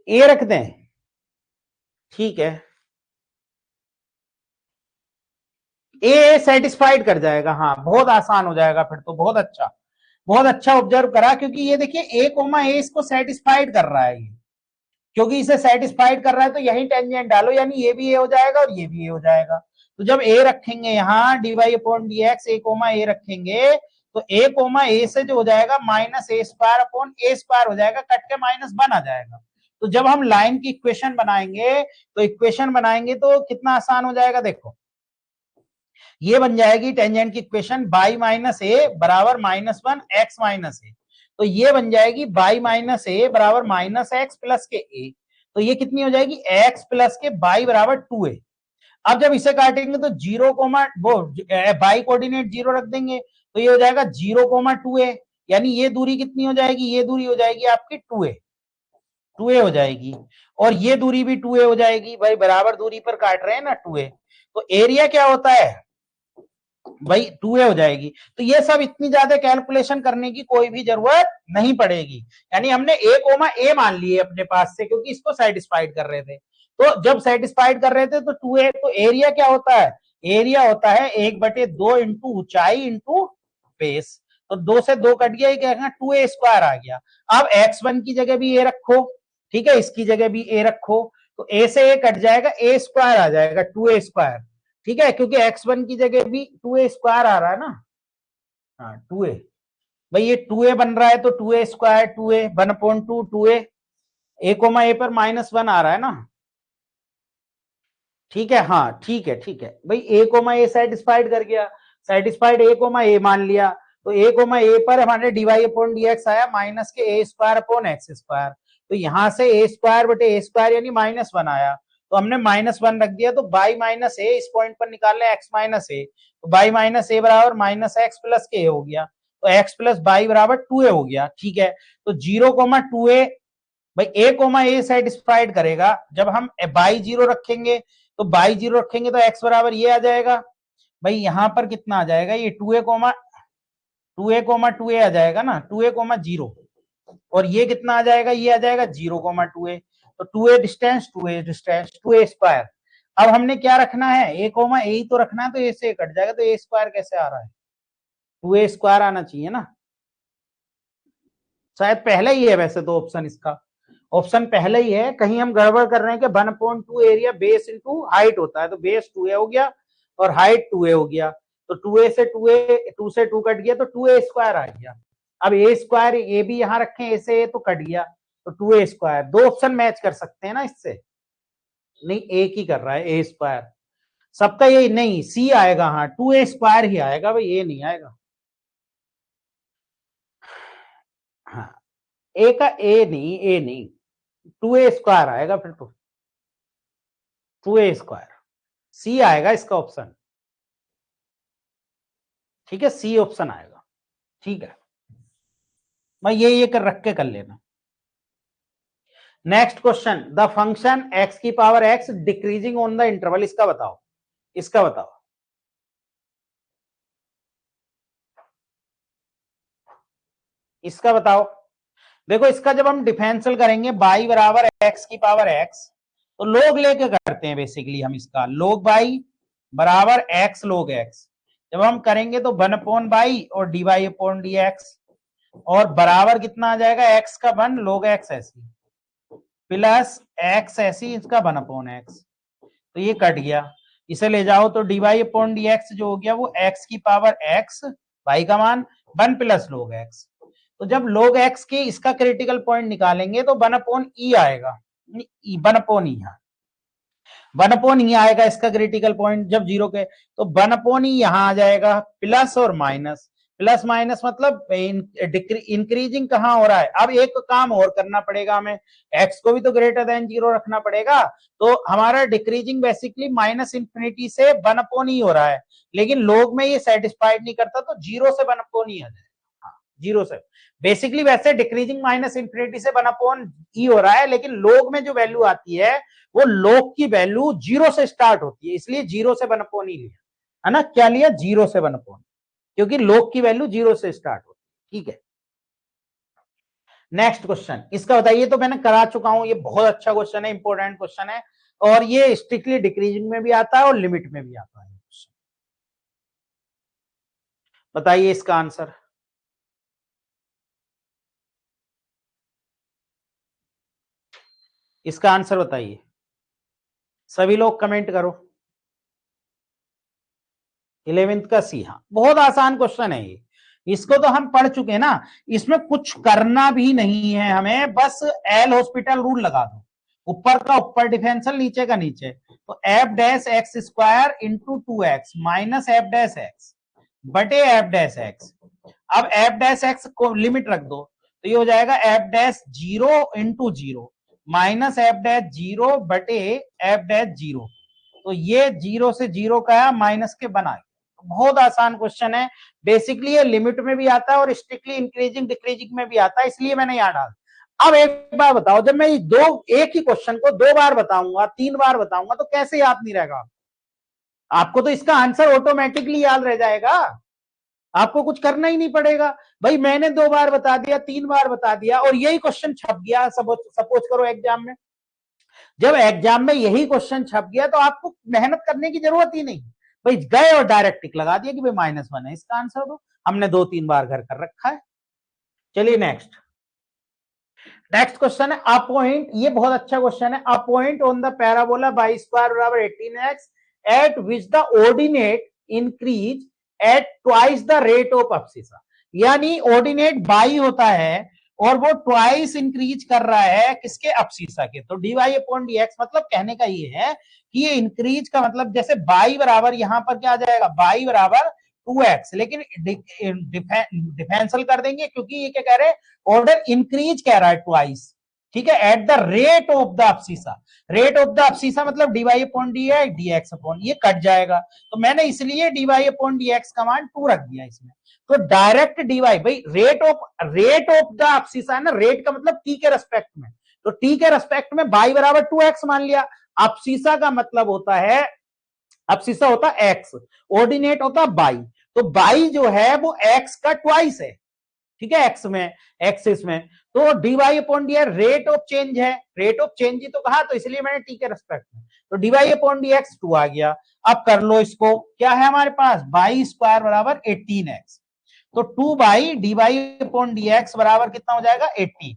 ए रख दें, ठीक है, ए सेटिस्फाइड कर जाएगा, हाँ बहुत आसान हो जाएगा फिर तो, बहुत अच्छा ऑब्जर्व करा, क्योंकि ये देखिए ए कोमा ए इसको सेटिस्फाइड कर रहा है, ये क्योंकि इसे सेटिस्फाइड कर रहा है तो यही टेंजेंट डालो, यानी ये भी ए हो जाएगा और ये भी ए हो जाएगा। तो जब ए रखेंगे यहाँ dy अपॉन dx, ए कोमा ए रखेंगे, तो ए कोमा ए से जो हो जाएगा minus A square upon A square हो जाएगा, कट के माइनस वन आ जाएगा। तो जब हम लाइन की इक्वेशन बनाएंगे, तो इक्वेशन बनाएंगे तो कितना आसान हो जाएगा, देखो ये बन जाएगी टेंजेंट की इक्वेशन बाई माइनस ए बराबर माइनस वन एक्स माइनस ए, तो ये बन जाएगी बाई माइनस ए बराबर माइनस एक्स प्लस के ए, तो ये कितनी हो जाएगी एक्स प्लस के बाई बराबर 2a। अब जब इसे काटेंगे तो 0 कोमा वो बाई कोऑर्डिनेट 0 रख देंगे, तो ये हो जाएगा 0 कोमा 2a, यानी ये दूरी कितनी हो जाएगी, ये दूरी हो जाएगी आपकी 2a हो जाएगी, और ये दूरी भी 2a हो जाएगी, भाई बराबर दूरी पर काट रहे हैं ना 2a, तो एरिया क्या होता है भाई 2a हो जाएगी। तो ये सब इतनी ज्यादा कैलकुलेशन करने की कोई भी जरूरत नहीं पड़ेगी, यानी हमने a कोमा a मान लिए अपने पास से, क्योंकि इसको सेटिस्फाइड कर रहे थे, तो जब सेटिस्फाइड कर रहे थे तो 2a, तो एरिया क्या होता है, एरिया होता है 1/2 इंटू ऊंचाई इंटू बेस, तो 2 से 2 कट गया, क्या 2a स्क्वायर आ गया। अब x1 की जगह भी a रखो, ठीक है, इसकी जगह भी a रखो, तो a से a कट जाएगा, a स्क्वायर आ जाएगा 2a स्क्वायर, ठीक है, क्योंकि x1 की जगह भी 2a स्क्वायर आ रहा है ना, हाँ 2a, भाई ये 2a बन रहा है तो 2a square 2a 1/2 2a, a coma a पर -1 आ रहा है ना, ठीक है, हाँ ठीक है भाई, a कोमा a सेटिस्फाइड कर गया, सेटिस्फाइड a कोमा a मान लिया, तो a कोमा a पर हमारे dy अपॉन dx आया माइनस के a square upon x square, तो यहां से a स्क्वायर बटे a स्क्वायर यानी -1 आया, तो हमने -1 रख दिया, तो बाई माइनस ए इस पॉइंट पर निकाल ले x माइनस ए, तो बाई माइनस ए बराबर माइनस एक्स प्लस के हो गया, तो x प्लस बाई बराबर 2a हो गया, ठीक है। तो 0 कोमा 2a, भाई a कोमा a सेटिस्फाइड करेगा, जब हम बाई जीरो रखेंगे, तो बाई जीरो रखेंगे तो x बराबर ये आ जाएगा, भाई यहां पर कितना आ जाएगा, ये 2a कोमा 2a आ जाएगा ना, 2a कोमा 0, और ये कितना आ जाएगा, ये आ जाएगा 0 कोमा 2a, तो 2a डिस्टेंस 2a स्क्वायर। अब हमने क्या रखना है, a कोमा a ही तो रखना है, तो a से कट जाएगा, तो a स्क्वायर कैसे आ रहा है, 2a स्क्वायर आना चाहिए ना, शायद पहले ही है वैसे तो ऑप्शन, इसका ऑप्शन पहले ही है, कहीं हम गड़बड़ कर रहे हैं कि 1/2 एरिया बेस इंटू हाइट होता है, तो बेस 2a हो गया और हाइट 2a हो गया, तो 2a से 2 से 2 कट गया तो 2a स्क्वायर आ गया। अब a स्क्वायर ये भी यहां रखें, a से a तो कट गया तो 2a स्क्वायर। दो ऑप्शन मैच कर सकते हैं ना इससे, नहीं एक ही कर रहा है a स्क्वायर सबका, ये नहीं सी आएगा, हाँ 2a स्क्वायर ही आएगा भाई, ये नहीं आएगा। हाँ ए का ए नहीं 2a स्क्वायर आएगा फिर तो, 2a स्क्वायर सी आएगा इसका ऑप्शन, ठीक है सी ऑप्शन आएगा, ठीक है भाई ये कर रख के कर लेना। Next question, the function x की power x decreasing on the interval, इसका बताओ, इसका बताओ। इसका बताओ। देखो इसका जब हम डिफरेंशियल करेंगे y बराबर x की पावर x, तो लोग लेके करते हैं बेसिकली हम इसका, लोग y बराबर x लोग x, जब हम करेंगे तो 1 अपॉन बाई और d Y upon D x, और बराबर कितना आ जाएगा x का 1 लोग x ऐसी प्लस x ऐसी इसका 1 अपॉन x, तो ये कट गया, इसे ले जाओ तो D Y upon D x जो हो गया वो x की पावर x, y का मान 1 प्लस लोग x, तो जब लोग x के इसका क्रिटिकल पॉइंट निकालेंगे तो 1 अपॉन ई आएगा, 1 अपॉन ई, 1 अपॉन ई आएगा इसका क्रिटिकल पॉइंट जब जीरो के, तो 1 अपॉन ई यहां आ जाएगा, प्लस और माइनस, प्लस माइनस मतलब इंक्रीजिंग कहां हो रहा है। अब एक काम और करना पड़ेगा हमें, x को भी तो ग्रेटर देन 0 रखना पड़ेगा, तो हमारा डिक्रीजिंग बेसिकली माइनस इंफिनिटी से 1 अपॉन ई हो रहा है, लेकिन लोग में ये सेटिस्फाइड नहीं करता, तो 0 से 1 अपॉन ई आ जाएगा, हाँ 0 से बेसिकली, वैसे डिक्रीजिंग माइनस इंफिनिटी से 1 अपॉन ई हो रहा है, लेकिन लोग में जो वैल्यू आती है वो लोग की वैल्यू 0 से स्टार्ट होती है, इसलिए 0 से 1 अपॉन ही लिया है ना, क्या लिया 0 से 1 अपॉन, क्योंकि लोग की वैल्यू 0 से स्टार्ट होती है, ठीक है। नेक्स्ट क्वेश्चन, इसका बताइए, तो मैंने करा चुका हूं, ये बहुत अच्छा क्वेश्चन है, इंपॉर्टेंट क्वेश्चन है, और ये स्ट्रिक्टली डिक्रीजिंग में भी आता है और लिमिट में भी आता है। बताइए इसका आंसर, इसका आंसर बताइए, सभी लोग कमेंट करो। 11th का सी, हाँ बहुत आसान क्वेश्चन है ये, इसको तो हम पढ़ चुके हैं ना, इसमें कुछ करना भी नहीं है हमें, बस एल हॉस्पिटल रूल लगा दो, ऊपर का ऊपर डिफरेंशियल, नीचे का नीचे, तो F dash x square into 2x minus F dash x बटे एफ डैश एक्स। अब एफ डैश एक्स को लिमिट रख दो, तो ये हो जाएगा F dash 0 into 0 minus F dash 0 बटे एफ डैश 0, तो ये 0 से 0 का माइनस के बना, बहुत आसान क्वेश्चन है, बेसिकली ये लिमिट में भी आता है और स्ट्रिक्टली इंक्रीजिंग डिक्रीजिंग में भी आता है, इसलिए मैंने यहां डाला। अब एक बार बताओ, जब मैं एक ही क्वेश्चन को 2 बार बताऊंगा 3 बार बताऊंगा तो कैसे याद नहीं रहेगा आपको, तो इसका आंसर ऑटोमेटिकली याद रह जाएगा, आपको कुछ करना ही नहीं पड़ेगा भाई, मैंने 2 बार बता दिया 3 बार बता दिया और यही क्वेश्चन छप गया, सपोज करो एग्जाम में, जब एग्जाम में यही क्वेश्चन छप गया तो आपको मेहनत करने की जरूरत ही नहीं, भाई गए और डायरेक्ट टिक लगा दिया कि भाई -1 है इसका आंसर, दो हमने 2-3 बार घर कर रखा है। चलिए नेक्स्ट, नेक्स्ट क्वेश्चन है अ पॉइंट, ये बहुत अच्छा क्वेश्चन है, a point on the parabola y square बराबर 18x at which the ordinate increase at twice the rate of abscissa, यानी ऑर्डिनेट बाई होता है और वो ट्वाइस इंक्रीज कर रहा है किसके, अब्सिसा के, तो D Y upon D x, मतलब कहने का ये है कि ये इंक्रीज का मतलब जैसे बाई बराबर यहां पर क्या आ जाएगा, बाई बराबर 2x, लेकिन डिफरेंशियल कर देंगे क्योंकि ये क्या कह रहे हैं, ऑर्डर इंक्रीज कह रहा है ट्वाइस, ठीक है, at the rate of the abscissa, rate of the abscissa मतलब D Y upon D X, D X upon ये कट जाएगा, तो मैंने इसलिए D Y upon D X का मान 2 रख दिया इसमें, तो डायरेक्ट डी वाई, भाई रेट ऑफ द अब्सिसा है ना, रेट का मतलब टी के रेस्पेक्ट में, तो टी के रेस्पेक्ट में बाई बराबर 2x मान लिया, अब्सिसा का मतलब होता है, अब्सिसा होता है x, ऑर्डिनेट होता है बाई, तो बाई जो है वो x का ट्वाइस है, ठीक है, x में एक्सिस में, तो D Y upon d rate of change है, रेट ऑफ चेंज ही तो कहा, तो इसलिए मैंने टी के रेस्पेक्ट में, तो D Y upon D x 2 आ गया। अब कर लो इसको, क्या है हमारे पास, बाई स्क्वायर बराबर 18x, तो 2 y d Y upon D x बराबर कितना हो जाएगा 18,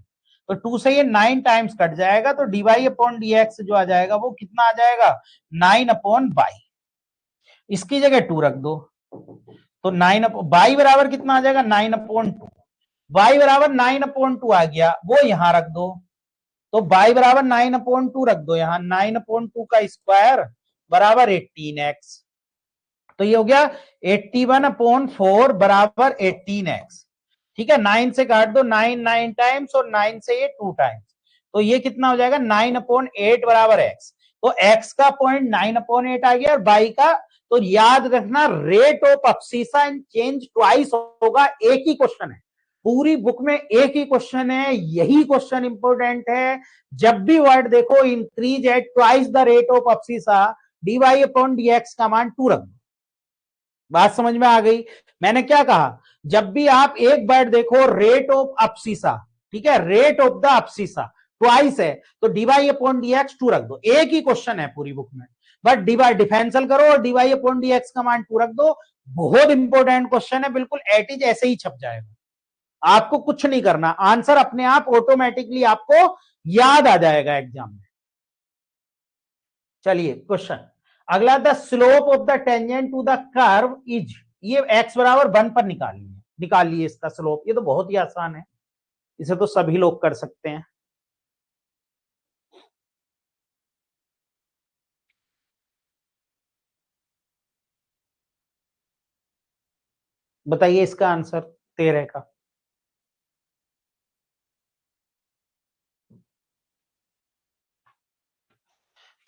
तो 2 से ये 9 टाइम्स कट जाएगा, तो D Y upon D x जो आ जाएगा वो कितना आ जाएगा 9 अपॉन बाई, इसकी जगह 2 रख दो, तो 9 y बराबर कितना आ जाएगा 9/2, y बराबर 9/2 आ गया, वो यहां रख दो। तो y बराबर 9/2 रख दो यहां, 9/2 का स्क्वायर बराबर 18x। तो ये हो गया 81/4 बराबर 18x। ठीक है, 9 से काट दो, 9 9 टाइम्स और 9 से ये 2 टाइम्स, तो ये कितना हो जाएगा 9/8 बराबर x। तो x का पॉइंट 9/8 आ गया और y का, तो याद रखना rate of abscissa and change twice होगा। एक ही क्वेश्चन है पूरी बुक में, एक ही क्वेश्चन है, यही क्वेश्चन इंपोर्टेंट है। जब भी वर्ड देखो increase at twice the rate of abscissa, dy/dx का मान 2 रख दो। बात समझ में आ गई? मैंने क्या कहा, जब भी आप एक वर्ड देखो रेट ऑफ अब्सिसा, ठीक है, रेट ऑफ द अब्सिसा ट्वाइस है, तो dy/dx 2 रख दो। एक ही क्वेश्चन है पूरी बुक में, बट डिफरेंशियल करो और dy/dx का मान 2 रख दो। बहुत इंपॉर्टेंट क्वेश्चन है, बिल्कुल एट इज ऐसे ही छप जाएगा, आपको कुछ नहीं करना, आंसर अपने आप ऑटोमेटिकली आपको याद आ जाएगा एग्जाम में। चलिए क्वेश्चन अगला, the slope of the tangent to the curve is, ये x बराबर 1 पर निकाल लिए इसका स्लोप। ये तो बहुत ही आसान है, इसे तो सभी लोग कर सकते हैं। बताइए इसका आंसर 13 का।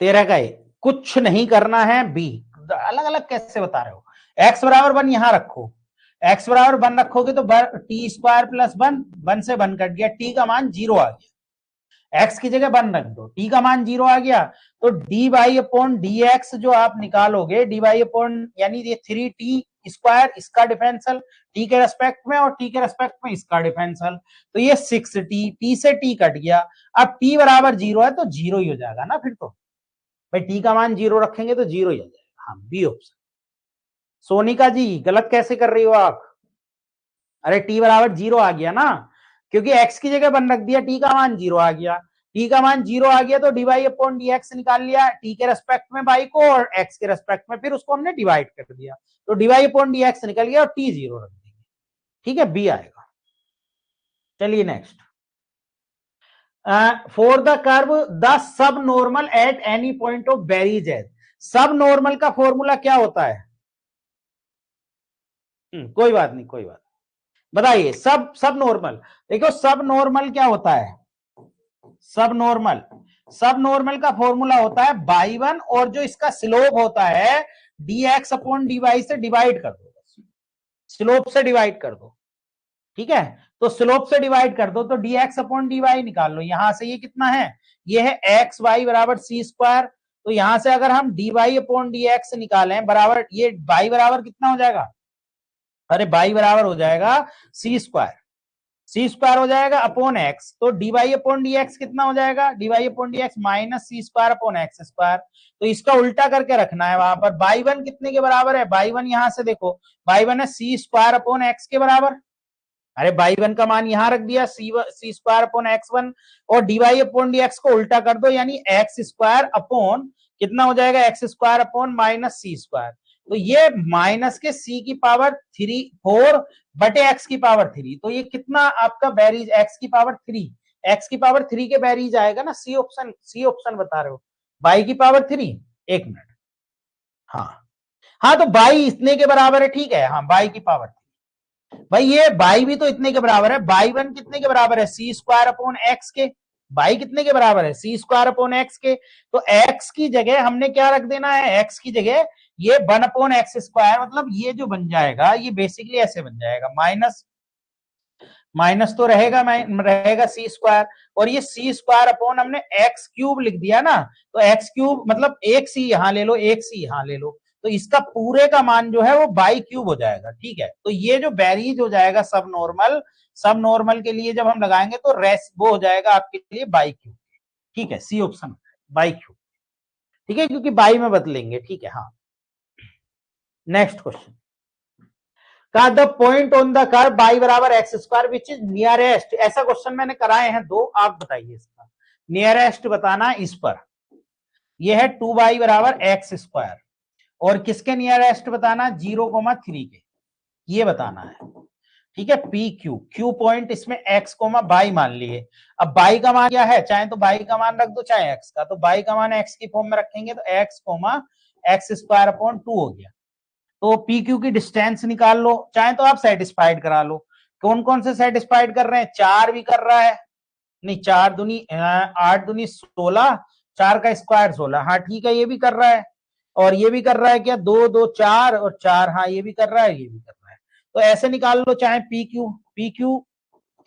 तेरह का है, कुछ नहीं करना है। बी अलग अलग कैसे बता रहे हो, x बराबर 1 यहां रखो, x बराबर 1 रखोगे तो टी स्क्वायर प्लस 1, 1 से 1 कट गया, t का मान 0 आ गया, x की जगह 1 रख दो, t का मान 0 आ गया, तो dy/dx जो आप निकालोगे, dy/ यानी ये 3t स्क्वायर, इसका डिफरेंशियल t के रेस्पेक्ट में और t के रेस्पेक्ट में इसका डिफरेंशियल, तो ये 6t, t से t कट गया। अब t बराबर 0 है तो 0 ही हो जाएगा ना, फिर तो भाई टी का मान 0 रखेंगे तो 0 ही आ जाएगा। हाँ, बी ऑप्शन। सोनिका जी गलत कैसे कर रही हो आप? अरे टी बराबर 0 आ गया ना, क्योंकि x की जगह 1 रख दिया, टी का मान 0 आ गया, टी का मान 0 आ गया तो dy/dx निकाल लिया, टी के रेस्पेक्ट में y को और x के रेस्पेक्ट में फिर उसको हमने डिवाइड कर दिया, तो dy/dx निकल गया और टी 0 रख देंगे। ठीक है, बी आएगा। चलिए next, for the curve the sub normal at any point of varies as, sub normal का फॉर्मूला क्या होता है? कोई बात नहीं, कोई बात, बताइए। सब नॉर्मल, देखो सब नॉर्मल क्या होता है, सब नॉर्मल का फॉर्मूला होता है y1 और जो इसका स्लोप होता है dx/dy से डिवाइड कर दो, स्लोप से डिवाइड कर दो। ठीक है, तो स्लोप से डिवाइड कर दो तो dx/dy निकाल लो, यहां से ये कितना है, ये है xy बराबर c स्क्वायर, तो यहां से अगर हम dy/dx निकालें बराबर, ये y बराबर कितना हो जाएगा, अरे y बराबर हो जाएगा c स्क्वायर हो जाएगा अपॉन x, तो dy/dx कितना हो जाएगा, dy/dx minus c square upon x square, तो इसका उल्टा करके रखना है वहां पर। y1 कितने के बराबर है, y1 यहां से देखो, y1 है c स्क्वायर अपॉन x के बराबर, अरे y1 का मान यहां रख दिया, c स्क्वायर अपॉन x1, और dy/dx को उल्टा कर दो, यानी x स्क्वायर अपॉन कितना हो जाएगा, x square upon minus c square, तो ये माइनस के c की पावर 4 बटे x की पावर 3, तो ये कितना आपका बैरीज x की पावर 3, x की पावर 3 के बैरीज आएगा ना, सी ऑप्शन बता रहे हो, y की पावर 3। एक मिनट, हाँ हाँ, तो y इतने के बराबर है, ठीक है, हाँ y की पावर, भाई ये y भी तो इतने के बराबर है, y1 कितने के बराबर है, c स्क्वायर अपॉन x के, y कितने के बराबर है, c स्क्वायर अपॉन x के, तो x की जगह हमने क्या रख देना है, x की जगह ये 1 अपॉन एक्स स्क्वायर, मतलब ये जो बन जाएगा ये बेसिकली ऐसे बन जाएगा, माइनस माइनस तो रहेगा सी स्क्वायर, और ये सी स्क्वायर अपॉन हमने एक्स क्यूब लिख दिया ना, तो एक्स क्यूब मतलब एक सी यहां ले लो, एक सी यहां ले लो, तो इसका पूरे का मान जो है वो बाई क्यूब हो जाएगा। ठीक है, तो ये जो बैरीज हो जाएगा सब नॉर्मल के लिए जब हम लगाएंगे तो रेस वो हो जाएगा आपके लिए बाई क्यूब। ठीक है, सी ऑप्शन बाई क्यूब, ठीक है, क्योंकि बाई में बदलेंगे। ठीक है, हाँ नेक्स्ट क्वेश्चन का the point on the curve y बराबर x square which is nearest, ऐसा क्वेश्चन मैंने कराए हैं दो, आप बताइए इसका नियरेस्ट बताना इस पर, यह है 2y बराबर एक्स स्क्वायर, और किसके नियरेस्ट बताना, 0,3 के, ये बताना है। ठीक है, पी क्यू, क्यू पॉइंट इसमें एक्स कोमा बाई मान लिए। अब बाई का मान क्या है, चाहे तो बाई का मान रख दो चाहे एक्स का, तो बाई का मान एक्स की फॉर्म में रखेंगे तो x comma x square upon 2 हो गया। तो पी क्यू की डिस्टेंस निकाल लो, चाहे तो आप सेटिस्फाइड करा लो। कौन कौन से सेटिस्फाइड कर रहे हैं, 4 भी कर रहा है, नहीं 4 दूनी 8 दूनी 16, 4 का स्क्वायर 16, हाँ ठीक है ये भी कर रहा है। और ये भी कर रहा है क्या, 2 2 4 और 4, हाँ ये भी कर रहा है ये भी कर रहा है। तो ऐसे निकाल लो, चाहे पी क्यू, पी क्यू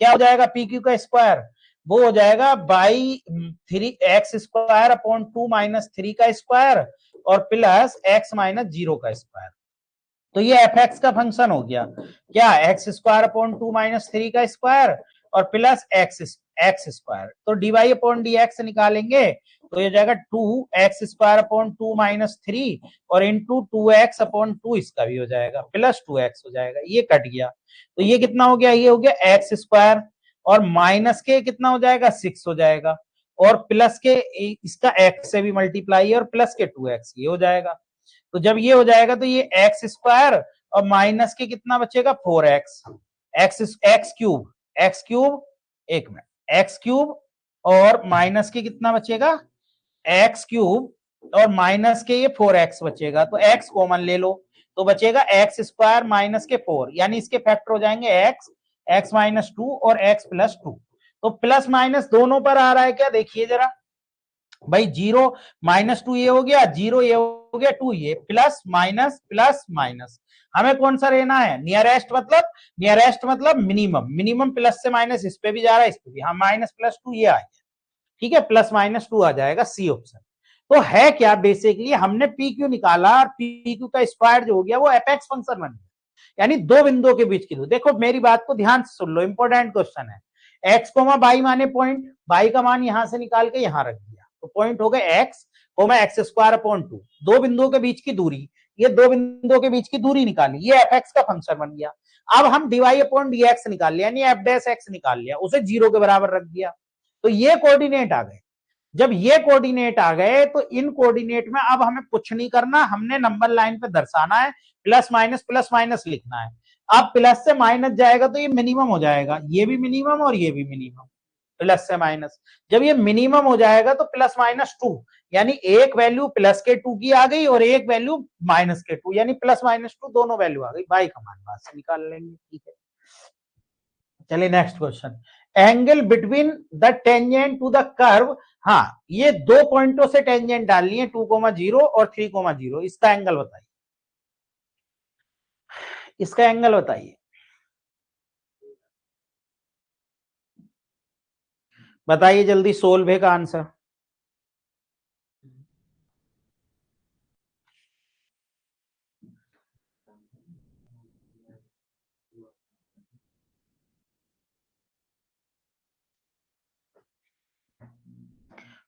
क्या हो जाएगा, पी क्यू का स्क्वायर वो हो जाएगा बाई 3x² अपॉन 2 माइनस 3 का स्क्वायर और प्लस x माइनस 0 का स्क्वायर। तो ये एफ एक्स का फंक्शन हो गया क्या, x² अपॉन 2 माइनस 3 का स्क्वायर और प्लस एक्स स्क्वायर। तो डीवाई अपॉन डी एक्स निकालेंगे तो ये जाएगा 2x² अपॉन 2 माइनस 3 और इंटू 2x अपॉन 2, इसका भी हो जाएगा प्लस 2x हो जाएगा, ये कट गया। तो ये कितना हो गया, ये हो गया x² और माइनस के कितना हो जाएगा 6 हो जाएगा और प्लस के इसका x से भी मल्टीप्लाई और प्लस के 2x, ये हो जाएगा। तो जब ये हो जाएगा तो ये x² और माइनस के कितना बचेगा 4x, एक्स क्यूब, एक मिनट, एक्स क्यूब और माइनस के कितना बचेगा एक्स क्यूब और माइनस के ये 4x बचेगा। तो x कॉमन ले लो तो बचेगा x² माइनस के 4, यानी इसके फैक्टर हो जाएंगे x माइनस 2 और x प्लस 2। तो प्लस माइनस दोनों पर आ रहा है क्या, देखिए जरा भाई, 0 माइनस 2 ये हो गया, 0 ये हो गया, 2 ये, प्लस माइनस। हमें कौन सा लेना है, नियरेस्ट मतलब मिनिमम प्लस से माइनस इस पे भी जा रहा है इस पे भी, हाँ माइनस प्लस 2 ये आ गया। ठीक है, प्लस माइनस 2 आ जाएगा, सी ऑप्शन। तो है क्या, बेसिकली हमने पी क्यू निकाला और पी क्यू का स्क्वायर जो हो गया वो एफ एक्स फंक्शन बन गया, यानी दो बिंदुओं के बीच की दूरी। देखो मेरी बात को ध्यान से सुन लो, इंपॉर्टेंट क्वेश्चन है। एक्स कोमा बाई माने पॉइंट, बाई का मान यहां से निकाल के यहां रख दिया तो पॉइंट हो गए एक्स कोमा x² अपॉन 2, दो बिंदुओं के बीच की दूरी, ये दो बिंदुओं के बीच की दूरी निकाली, ये एफ एक्स का फंक्शन बन गया। अब हम डीवाई अपॉन डी एक्स निकाल लिया, यानी एफ डैश एक्स निकाल लिया, उसे 0 के बराबर रख दिया। तो ये कोऑर्डिनेट आ गए। जब ये कोऑर्डिनेट आ गए तो इन कोऑर्डिनेट में अब हमें कुछ नहीं करना, हमने नंबर लाइन पे दर्शाना है, प्लस माइनस लिखना है। अब प्लस से माइनस जाएगा तो ये मिनिमम हो जाएगा, ये भी मिनिमम और ये भी मिनिमम, प्लस से माइनस। जब ये मिनिमम हो जाएगा तो प्लस माइनस 2, यानी एक वैल्यू प्लस के 2 की आ गई और एक वैल्यू माइनस के 2, यानी प्लस माइनस 2 दोनों वैल्यू आ गई, बाई का मान बात से निकाल लेंगे। ठीक है, चलिए next question, angle between the tangent to the curve. हाँ, ये दो पॉइंटों से टेंजेंट डालनी है, 2,0 और 3,0, इसका एंगल बताइए, इसका एंगल बताइए, बताइए जल्दी, सोल्व है का आंसर।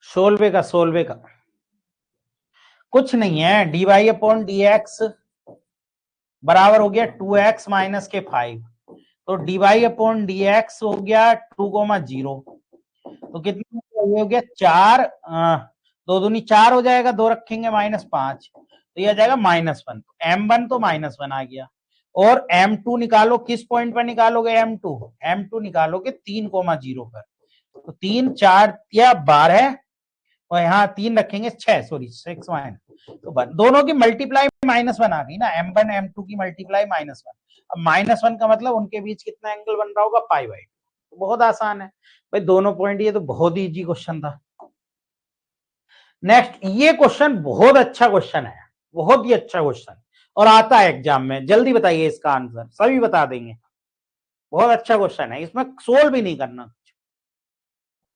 सोल्वे का कुछ नहीं है, d Y upon D x बराबर हो गया 2x माइनस के 5, तो D Y upon D x हो गया 2,0, तो कितना ये हो गया 4, 2 दूनी 4 हो जाएगा, 2 रखेंगे -5, तो ये आ जाएगा -1, m1 तो -1 आ गया। और m2 निकालो, किस पॉइंट पर निकालोगे, m2 निकालोगे 3,0 पर, तो 3 4 या 12 और यहाँ 3 रखेंगे 6, सॉरी 6 तो दोनों की मल्टीप्लाई -1 आ गई ना, m1 m2 की मल्टीप्लाई -1। अब -1 का मतलब उनके बीच कितना एंगल बन रहा होगा, पाई/2। तो बहुत आसान है भाई, दोनों पॉइंट, ये तो बहुत ही इजी क्वेश्चन था। नेक्स्ट, ये क्वेश्चन बहुत अच्छा क्वेश्चन है, बहुत ही अच्छा क्वेश्चन और आता है एग्जाम में, जल्दी बताइए इसका आंसर, सभी बता देंगे। बहुत अच्छा क्वेश्चन है, इसमें सोल्व भी नहीं करना,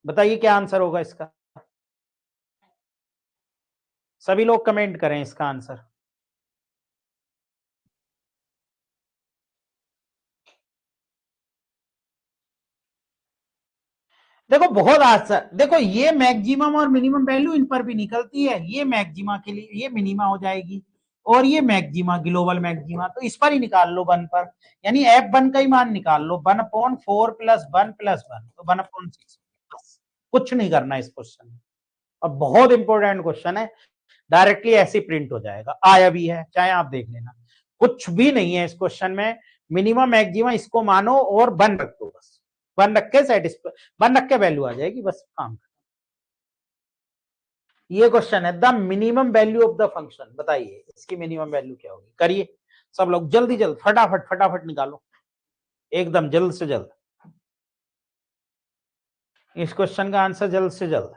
बताइए क्या आंसर होगा इसका, सभी लोग कमेंट करें इसका आंसर। देखो बहुत आसान, देखो ये मैक्सिमम और मिनिमम वैल्यू इन पर भी निकलती है, ये मैक्सिमा के लिए ये मिनिमा हो जाएगी और ये मैक्सिमा ग्लोबल मैक्सिमा, तो इस पर ही निकाल लो 1 पर, यानी f1 का ही मान निकाल लो, 1/4 + 1 + 1, तो 1/6। कुछ नहीं करना इस क्वेश्चन में, और बहुत इंपॉर्टेंट क्वेश्चन है, डायरेक्टली ऐसे प्रिंट हो जाएगा, आया भी है, चाहे आप देख लेना, कुछ भी नहीं है इस क्वेश्चन में। मिनिमम मैक्सिमम इसको मानो और वन रख दो, बस वन रख के सेटिस्फाई, वन रख के वैल्यू आ जाएगी, बस काम। ये क्वेश्चन है, the minimum value of the function, बताइए इसकी मिनिमम वैल्यू क्या होगी। करिए सब लोग जल्दी जल्द, फटाफट फटाफट निकालो, एकदम जल्द से जल्द इस क्वेश्चन का आंसर, जल्द से जल्द।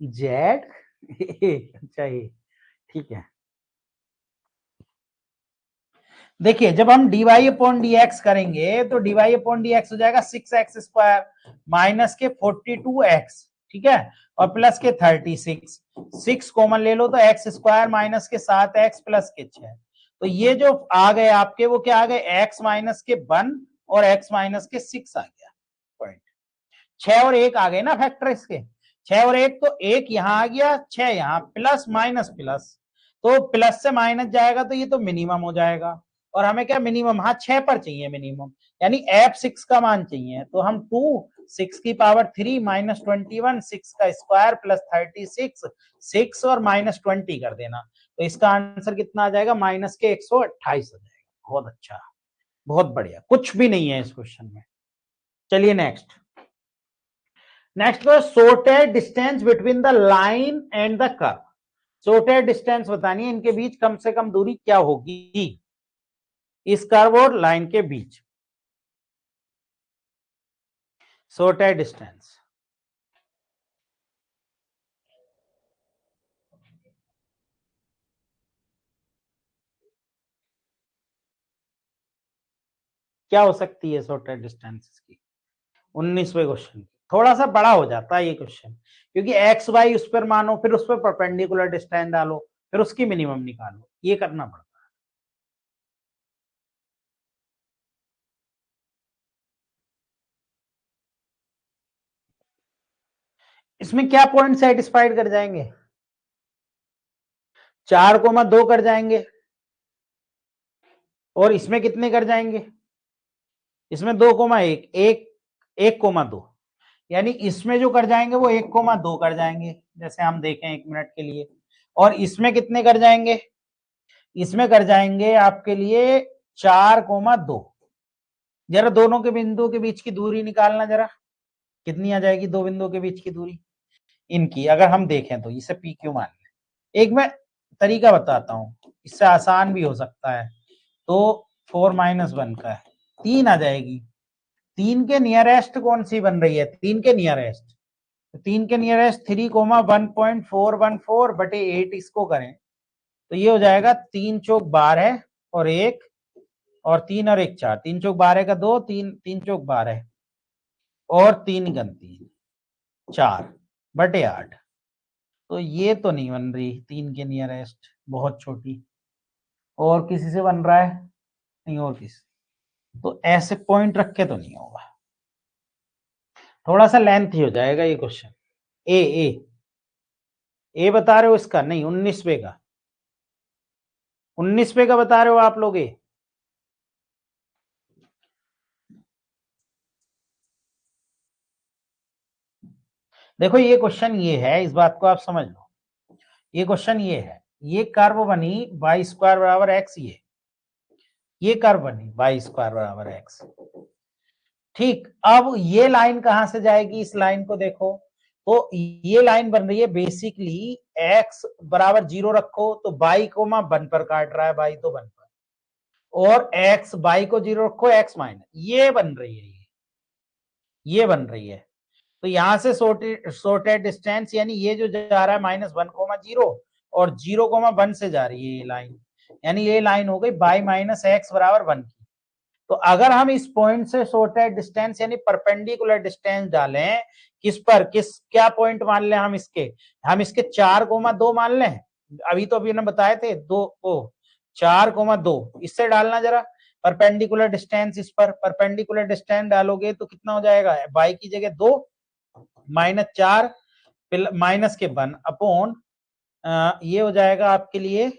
जेड अच्छा, ये ठीक है। देखिए जब हम डीवाई अपॉन डी एक्स करेंगे तो डीवाई अपॉन डी एक्स हो जाएगा 6x² माइनस के 42x, ठीक है, और प्लस के 36, 6 कॉमन ले लो तो x² माइनस के 7x प्लस के 6। तो ये जो आ गए आपके, वो क्या आ गए, x माइनस के 1 और x माइनस के 6 आ गया पॉइंट। 6 और 1 आ गए ना फैक्टर इसके, 6 और 1, तो 1 यहां आ गया, 6 यहां, प्लस माइनस प्लस, तो प्लस से माइनस जाएगा तो ये तो मिनिमम हो जाएगा। और हमें क्या मिनिमम, हाँ 6 पर चाहिए मिनिमम, यानी एफ 6 का मान चाहिए, तो हम 2 6 की पावर 3 माइनस 21, 6 का स्क्वायर प्लस 36, 6 और माइनस 20 कर देना, तो इसका आंसर कितना आ जाएगा, माइनस के 128 आ जाएगा। बहुत अच्छा, बहुत बढ़िया, कुछ भी नहीं है इस क्वेश्चन में। चलिए नेक्स्ट, नेक्स्ट को sorted distance between the line and the curve. sorted distance बतानी है, इनके बीच कम से कम दूरी क्या होगी, इस कर्व और लाइन के बीच। sorted डिस्टेंस क्या हो सकती है, sorted डिस्टेंस की 19वें क्वेश्चन, थोड़ा सा बड़ा हो जाता है ये क्वेश्चन, क्योंकि एक्स वाई उस पर मानो, फिर उस पर परपेंडिकुलर डिस्टेंस डालो, फिर उसकी मिनिमम निकालो, ये करना पड़ता है। इसमें क्या पॉइंट सेटिस्फाइड कर जाएंगे, 4,2 कर जाएंगे, और इसमें कितने कर जाएंगे, इसमें 2,1, 1,2, यानी इसमें जो कर जाएंगे वो 1,2 कर जाएंगे, जैसे हम देखें 1 मिनट के लिए, और इसमें कितने कर जाएंगे, इसमें कर जाएंगे आपके लिए 4,2। जरा दोनों के बिंदुओं के बीच की दूरी निकालना, जरा कितनी आ जाएगी दो बिंदुओं के बीच की दूरी इनकी, अगर हम देखें तो इसे पी क्यू मान लें। एक मैं तरीका बताता हूं, इससे आसान भी हो सकता है, तो 4 - 1 का है, 3 आ जाएगी। 3 के नियरेस्ट कौन सी बन रही है, 3 के नियरेस्ट, 3 के नियरेस्ट 3,1.414 बटे 8 इसको करें तो ये हो जाएगा 3 चौक 12 और 1 और 3 और 1 4, 3 चौक 12 का 2, 3 चौक 12 और 3 गन 3, 4 बटे 8। तो ये तो नहीं बन रही 3 के नियरेस्ट, बहुत छोटी, और किसी से बन रहा है, नहीं और किसी, तो ऐसे पॉइंट रख के तो नहीं होगा, थोड़ा सा लेंथ ही हो जाएगा ये क्वेश्चन। ए बता रहे हो इसका, नहीं 19वें का, 19वें का बता रहे हो आप लोग। देखो ये क्वेश्चन ये है, इस बात को आप समझ लो, ये क्वेश्चन ये है, ये कर्व बनी y² बराबर x, ये कर्व बनी y² बराबर x, ठीक। अब ये लाइन कहां से जाएगी, इस लाइन को देखो, तो ये लाइन बन रही है बेसिकली x बराबर 0 रखो तो y को 1 पर काट रहा है, y तो 1 पर, और x y को 0 रखो, x माइनस, ये बन रही है, ये बन रही है। तो यहां से sorted डिस्टेंस, यानी ये जो जा रहा है -1,0 और 0,1 से जा रही है ये लाइन, यानी ये लाइन हो गई y - x बराबर 1 की। तो अगर हम इस पॉइंट से sorted डिस्टेंस यानी परपेंडिकुलर डिस्टेंस डालें, किस पर, किस क्या पॉइंट मान लें हम इसके 4,2 मान लें, अभी तो अभी ने बताए थे 4,2 इससे डालना जरा परपेंडिकुलर डिस्टेंस, इस पर परपेंडिकुलर डिस्टेंस डालोगे तो कितना हो जाएगा, y की जगह 2 -4 माइनस के 1 अपॉन, ये हो जाएगा आपके लिए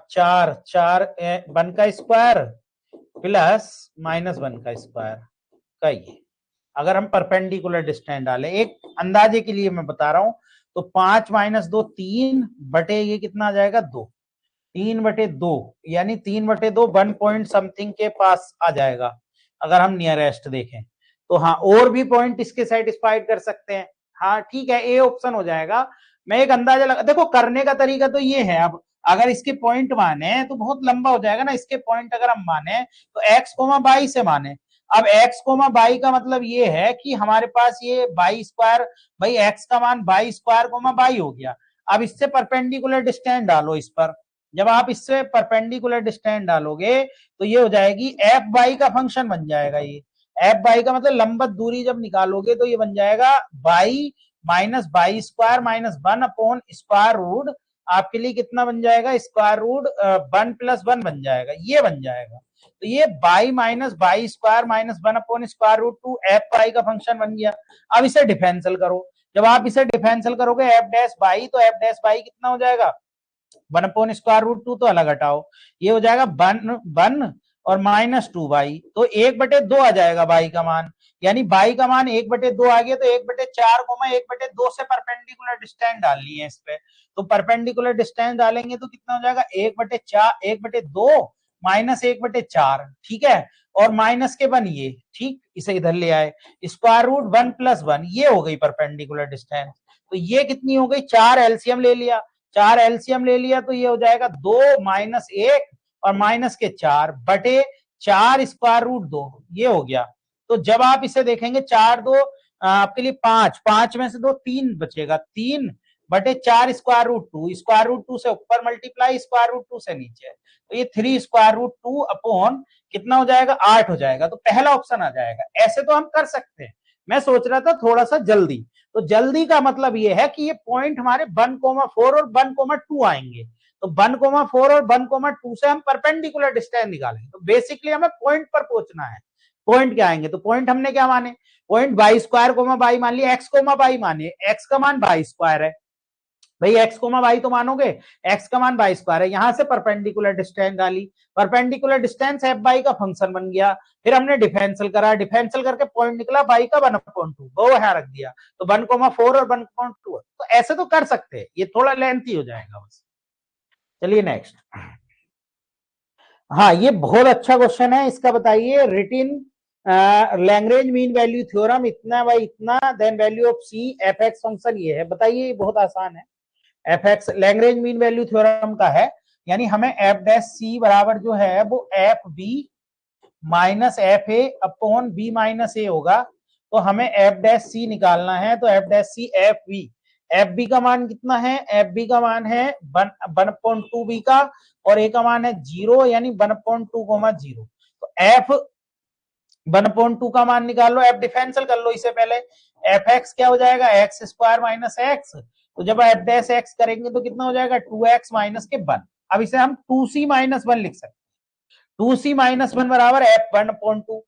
4 1 का स्क्वायर प्लस -1 का स्क्वायर, का ये, अगर हम परपेंडिकुलर डिस्टेंस डालें, एक अंदाजे के लिए मैं बता रहा हूं, तो 5 माइनस 2 3 बटे ये कितना आ जाएगा 2, 3/2 यानी 3/2 1 पॉइंट समथिंग के पास आ जाएगा अगर हम नियरेस्ट देखें तो। हाँ, और भी पॉइंट इसके सेटिस्फाइड कर सकते हैं। हाँ ठीक है, ए ऑप्शन हो जाएगा। मैं एक अंदाजा लगा, देखो करने का तरीका तो ये है, अब अगर इसके पॉइंट माने तो बहुत लंबा हो जाएगा ना, इसके पॉइंट अगर हम माने तो x, y से माने। अब x, y का मतलब ये है कि हमारे पास ये y स्क्वायर, भाई x का मान y स्क्वायर, y हो गया। अब इससे परपेंडिकुलर डिस्टेंस डालो इस पर, जब आप इससे परपेंडिकुलर डिस्टेंस डालोगे तो ये हो जाएगी एफ बाई का फंक्शन बन जाएगा। ये एफ बाई का मतलब लंबत दूरी जब निकालोगे तो ये बन जाएगा y minus y square minus 1 upon square root, आपके लिए कितना बन जाएगा, स्क्वायर रूट 1 + 1 बन जाएगा, ये बन जाएगा। तो ये y minus y square minus 1 upon square root 2 f y का फंक्शन बन गया। अब इसे डिफरेंशियल करो, जब आप इसे डिफरेंशियल करोगे एफ डैश बाई, तो एफ डैश बाई कितना हो जाएगा 1 अपॉन स्क्वायर रूट 2, तो अलग हटाओ, ये हो जाएगा 1 और -2 तो 1/2 आ जाएगा बाई का मान, यानी बाई का मान 1/2 आ गया। तो 1/4 1/2 से परपेंडिकुलर डिस्टेंस डाल लिए इस पे, तो परपेंडिकुलर डिस्टेंस डालेंगे तो कितना हो जाएगा 1/2 माइनस 1/4, ठीक है, और माइनस के 1 ये, ठीक, इसे इधर ले आए, स्क्वायर रूट 1 + 1, ये हो गई परपेंडिकुलर डिस्टेंस। तो ये कितनी हो गई, 4 एलसीएम ले लिया, 4 एलसीएम ले लिया तो ये हो जाएगा 2 माइनस 1 और माइनस के 4 बटे 4 स्क्वायर रूट 2, ये हो गया। तो जब आप इसे देखेंगे 4 2 आपके लिए 5, 5 में से 2 3 बचेगा, 3 बटे 4 स्क्वायर रूट 2, स्क्वायर रूट 2 से ऊपर मल्टीप्लाई स्क्वायर रूट 2 से नीचे, तो ये 3 स्क्वायर रूट 2 अपॉन कितना हो जाएगा 8 हो जाएगा। तो पहला ऑप्शन आ जाएगा। ऐसे तो हम कर सकते हैं, मैं सोच रहा था थोड़ा सा जल्दी, तो जल्दी का मतलब ये है कि ये पॉइंट हमारे 1,4 और 1,2 आएंगे, तो 1,4 और 1,2 से हम परपेंडिकुलर डिस्टेंस निकालेंगे। तो बेसिकली हमें पॉइंट पर पहुंचना है। पॉइंट क्या आएंगे, तो पॉइंट हमने क्या माने, पॉइंट बाई स्क्वायर बाई मान लिया, एक्स बाई माने, एक्स का मान बाई स्क्वायर है, भाई एक्स वाई तो मानोगे, एक्स का मान बाई स्क्वायर है, यहां से परपेंडिकुलर डिस्टेंस डाली, परपेंडिकुलर डिस्टेंस एफ बाई का फंक्शन बन गया, फिर हमने डिफरेंशियल करा, डिफरेंशियल करके पॉइंट निकला बाई का 1/2, वो यहां रख दिया, तो 1,4 और 1,2। तो ऐसे तो कर सकते हैं, ये थोड़ा लेंथी हो जाएगा बस। चलिए नेक्स्ट, हाँ ये बहुत अच्छा क्वेश्चन है, इसका बताइए, written Lagrange mean value theorem इतना बाई इतना, then value of c f x function ये है, बताइए, बहुत आसान है। F x Lagrange mean value theorem का है, यानी हमें एफ डैश सी बराबर जो है वो F B minus F A upon B minus A होगा। तो हमें एफ डैश सी निकालना है, तो F dash C F B का मान कितना है, एफ बी का मान है 1/2 बी का, और ए का मान है 0, यानी 1/2, 0। तो एफ 1/2 का मान निकाल लो, एफ डिफरेंशियल कर लो इसे पहले, एफ एक्स क्या हो जाएगा एक्स स्क्वायर माइनस एक्स, तो जब एफ डैश एक्स करेंगे तो कितना हो जाएगा 2x माइनस के 1। अब इसे हम 2c माइनस 1 लिख सकते हैं, 2c माइनस 1 बराबर एफ 1/2,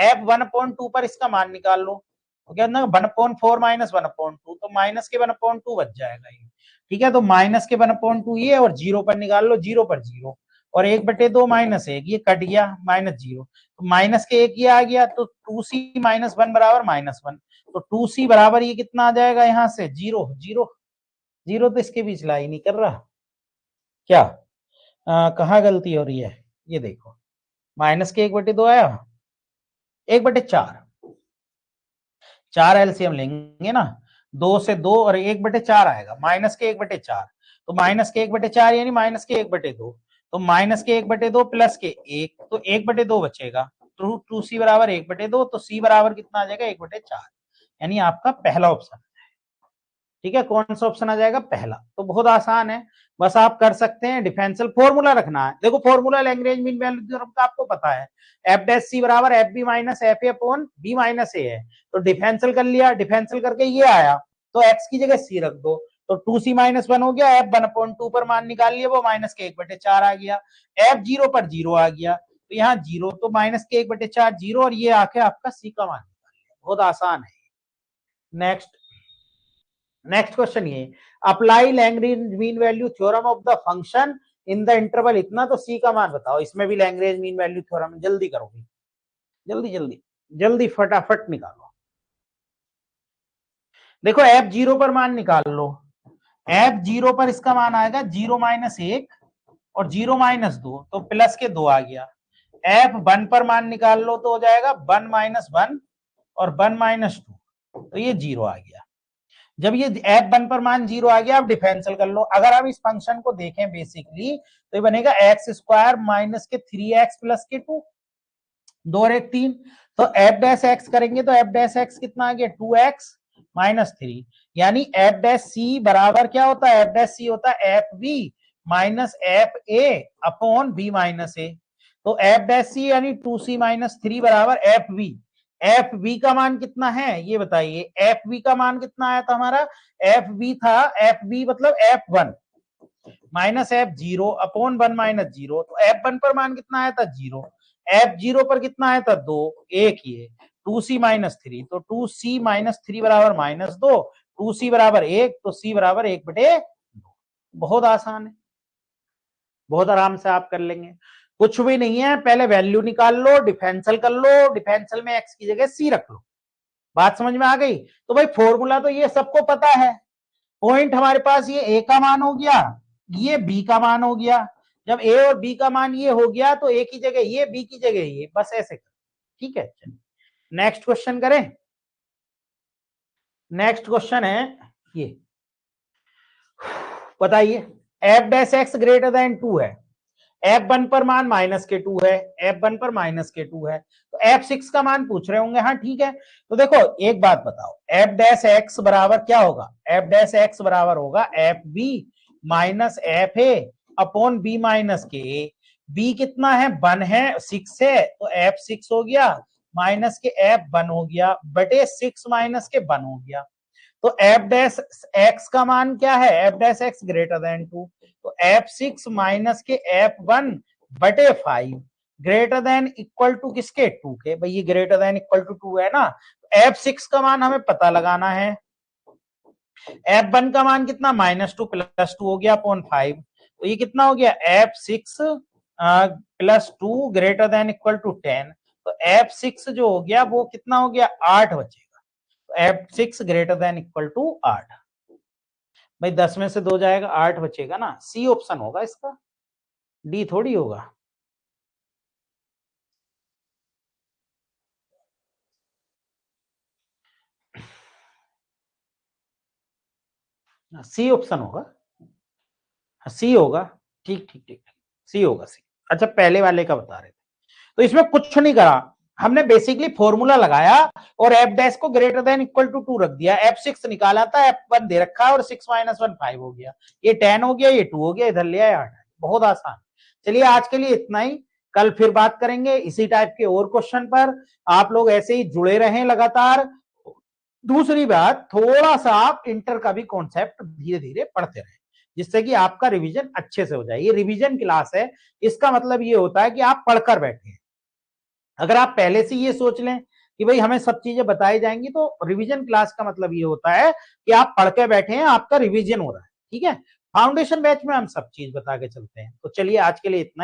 एफ 1/2 पर इसका मान निकाल लो, तो क्या ना 1/4 माइनस 1/2, तो माइनस के 1/2 बच जाएगा ये, ठीक है, तो माइनस के 1/2 ये, और 0 पर निकाल लो, 0 पर 0, और 1/2 माइनस 1, ये कट गया, -0, तो माइनस के 1 ये आ गया, तो 2c माइनस 1 बराबर -1, तो 2c बराबर ये कितना आ जाएगा यहाँ से 0, 0 तो इसके बीच लाई नहीं कर रहा, क्या कहाँ गलती हो रही है, ये देखो, माइनस के 1/2 आया, 1/4, 4 एलसीएम लेंगे ना, 2 से 2 और 1/4 आएगा, माइनस के 1/4, तो माइनस के 1/4 यानी माइनस के 1/2, तो माइनस के 1/2 प्लस के 1, तो 1/2 बचेगा, 2c बराबर 1/2, तो c बराबर कितना आ जाएगा 1/4, यानी आपका पहला ऑप्शन, ठीक है, कौन सा ऑप्शन आ जाएगा पहला। तो बहुत आसान है, बस आप कर सकते हैं, डिफरेंशियल फॉर्मूला रखना है, देखो formula Lagrange mean value theorem का आपको पता है, एफ डैश सी बराबर F B minus F A upon B minus A है, तो डिफरेंशियल कर लिया, डिफरेंशियल करके ये आया, तो एक्स की जगह सी रख दो, तो 2c माइनस 1 हो गया, एफ 1/2 पर मान निकाल लिया, वो माइनस के 1/4 आ गया, एफ 0 पर 0 आ गया, तो यहाँ 0, तो माइनस के 1/4 0, और ये आके आपका सी का मान निकाल लिया, बहुत आसान है। नेक्स्ट क्वेश्चन, ये apply Lagrange mean value theorem of the function in the interval इतना, तो सी का मान बताओ, इसमें भी लैग्रेंज मीन वैल्यू थ्योरम, जल्दी करोगे, जल्दी जल्दी, जल्दी फटाफट निकालो। देखो f0 पर मान निकाल लो। f0 पर इसका मान आएगा 0-1 और 0-2, तो प्लस के 2 आ गया। f1 पर मान निकाल लो तो हो जाएगा 1-1 और 1-2, तो ये 0 आ गया। जब ये f1 पर मान 0 आ गया, आप डिफरेंशियल कर लो। अगर हम इस फंक्शन को देखें बेसिकली तो ये बनेगा x² माइनस के 3x प्लस के 2, 2 और 1 3, तो f डैश x करेंगे तो f डैश x कितना आ गया 2x माइनस 3, यानी f डैश c बराबर क्या होता है, f डैश c होता है fb minus fa upon b minus a। तो f डैश c यानी 2c माइनस 3 बराबर fb। fb का मान कितना है ये बताइए, fb का मान कितना आया था हमारा, fb था, fb मतलब f1 minus f0 upon 1 minus 0, तो f1 पर मान कितना आया था 0, f0 पर कितना आया था 2, 1 ये 2c माइनस 3, तो 2c माइनस 3 बराबर -2, 2c बराबर 1, तो c बराबर 1/2। बहुत आसान है, बहुत आराम से आप कर लेंगे, कुछ भी नहीं है। पहले वैल्यू निकाल लो, डिफरेंशियल कर लो, डिफरेंशियल में x की जगह c रख लो। बात समझ में आ गई? तो भाई फॉर्मूला तो ये सबको पता है। पॉइंट हमारे पास ये a का मान हो गया, ये b का मान हो गया। जब a और b का मान ये हो गया तो a की जगह ये, b की जगह ये, बस ऐसे कर। ठीक है, चलिए नेक्स्ट क्वेश्चन करें। नेक्स्ट क्वेश्चन है ये, बताइए f dash x greater than 2 है, f1 पर मान -2 है, f1 पर -2 है, तो f6 का मान पूछ रहे होंगे। हाँ ठीक है, तो देखो एक बात बताओ, f डैश x बराबर क्या होगा, f डैश x बराबर होगा fb minus fa upon b minus के। b कितना है 1 है, 6 है, तो f6 हो गया माइनस के f1 हो गया बटे 6 माइनस के 1 हो गया। तो f डैश x का मान क्या है, f dash x greater than 2, तो f6 माइनस के f1 बटे 5 ग्रेटर देन इक्वल टू किसके 2 के, भाई ये ग्रेटर देन इक्वल टू 2 है ना, तो f6 का मान हमें पता लगाना है। f1 का मान कितना -2 प्लस 2 हो गया अपॉन 5, तो ये कितना हो गया f6 plus 2 greater than equal to 10, तो f6 जो हो गया वो कितना हो गया 8 बचेगा, तो f6 greater than equal to 8। भाई 10 में से 2 जाएगा 8 बचेगा ना, सी ऑप्शन होगा इसका, डी थोड़ी होगा। सी ऑप्शन होगा, सी होगा। ठीक ठीक ठीक, सी होगा सी। अच्छा पहले वाले का बता रहे थे, तो इसमें कुछ नहीं करा, हमने बेसिकली फॉर्मूला लगाया और f डैश को ग्रेटर देन इक्वल टू 2 रख दिया, f6 निकाला था, f1 दे रखा है और 6 माइनस 1 5 हो गया, ये 10 हो गया, ये 2 हो गया, इधर लिया 8। बहुत आसान। चलिए आज के लिए इतना ही, कल फिर बात करेंगे इसी टाइप के और क्वेश्चन पर। आप लोग ऐसे ही जुड़े रहें लगातार। दूसरी बात, थोड़ा सा आप इंटर का भी कॉन्सेप्ट धीरे धीरे पढ़ते रहें, जिससे कि आपका रिवीजन अच्छे से हो जाए। ये रिवीजन क्लास है, इसका मतलब ये होता है कि आप पढ़कर बैठे। अगर आप पहले से ये सोच लें कि भाई हमें सब चीजें बताई जाएंगी, तो रिवीजन क्लास का मतलब ये होता है कि आप पढ़ के बैठे हैं, आपका रिवीजन हो रहा है। ठीक है, फाउंडेशन बैच में हम सब चीज बता के चलते हैं। तो चलिए आज के लिए इतना।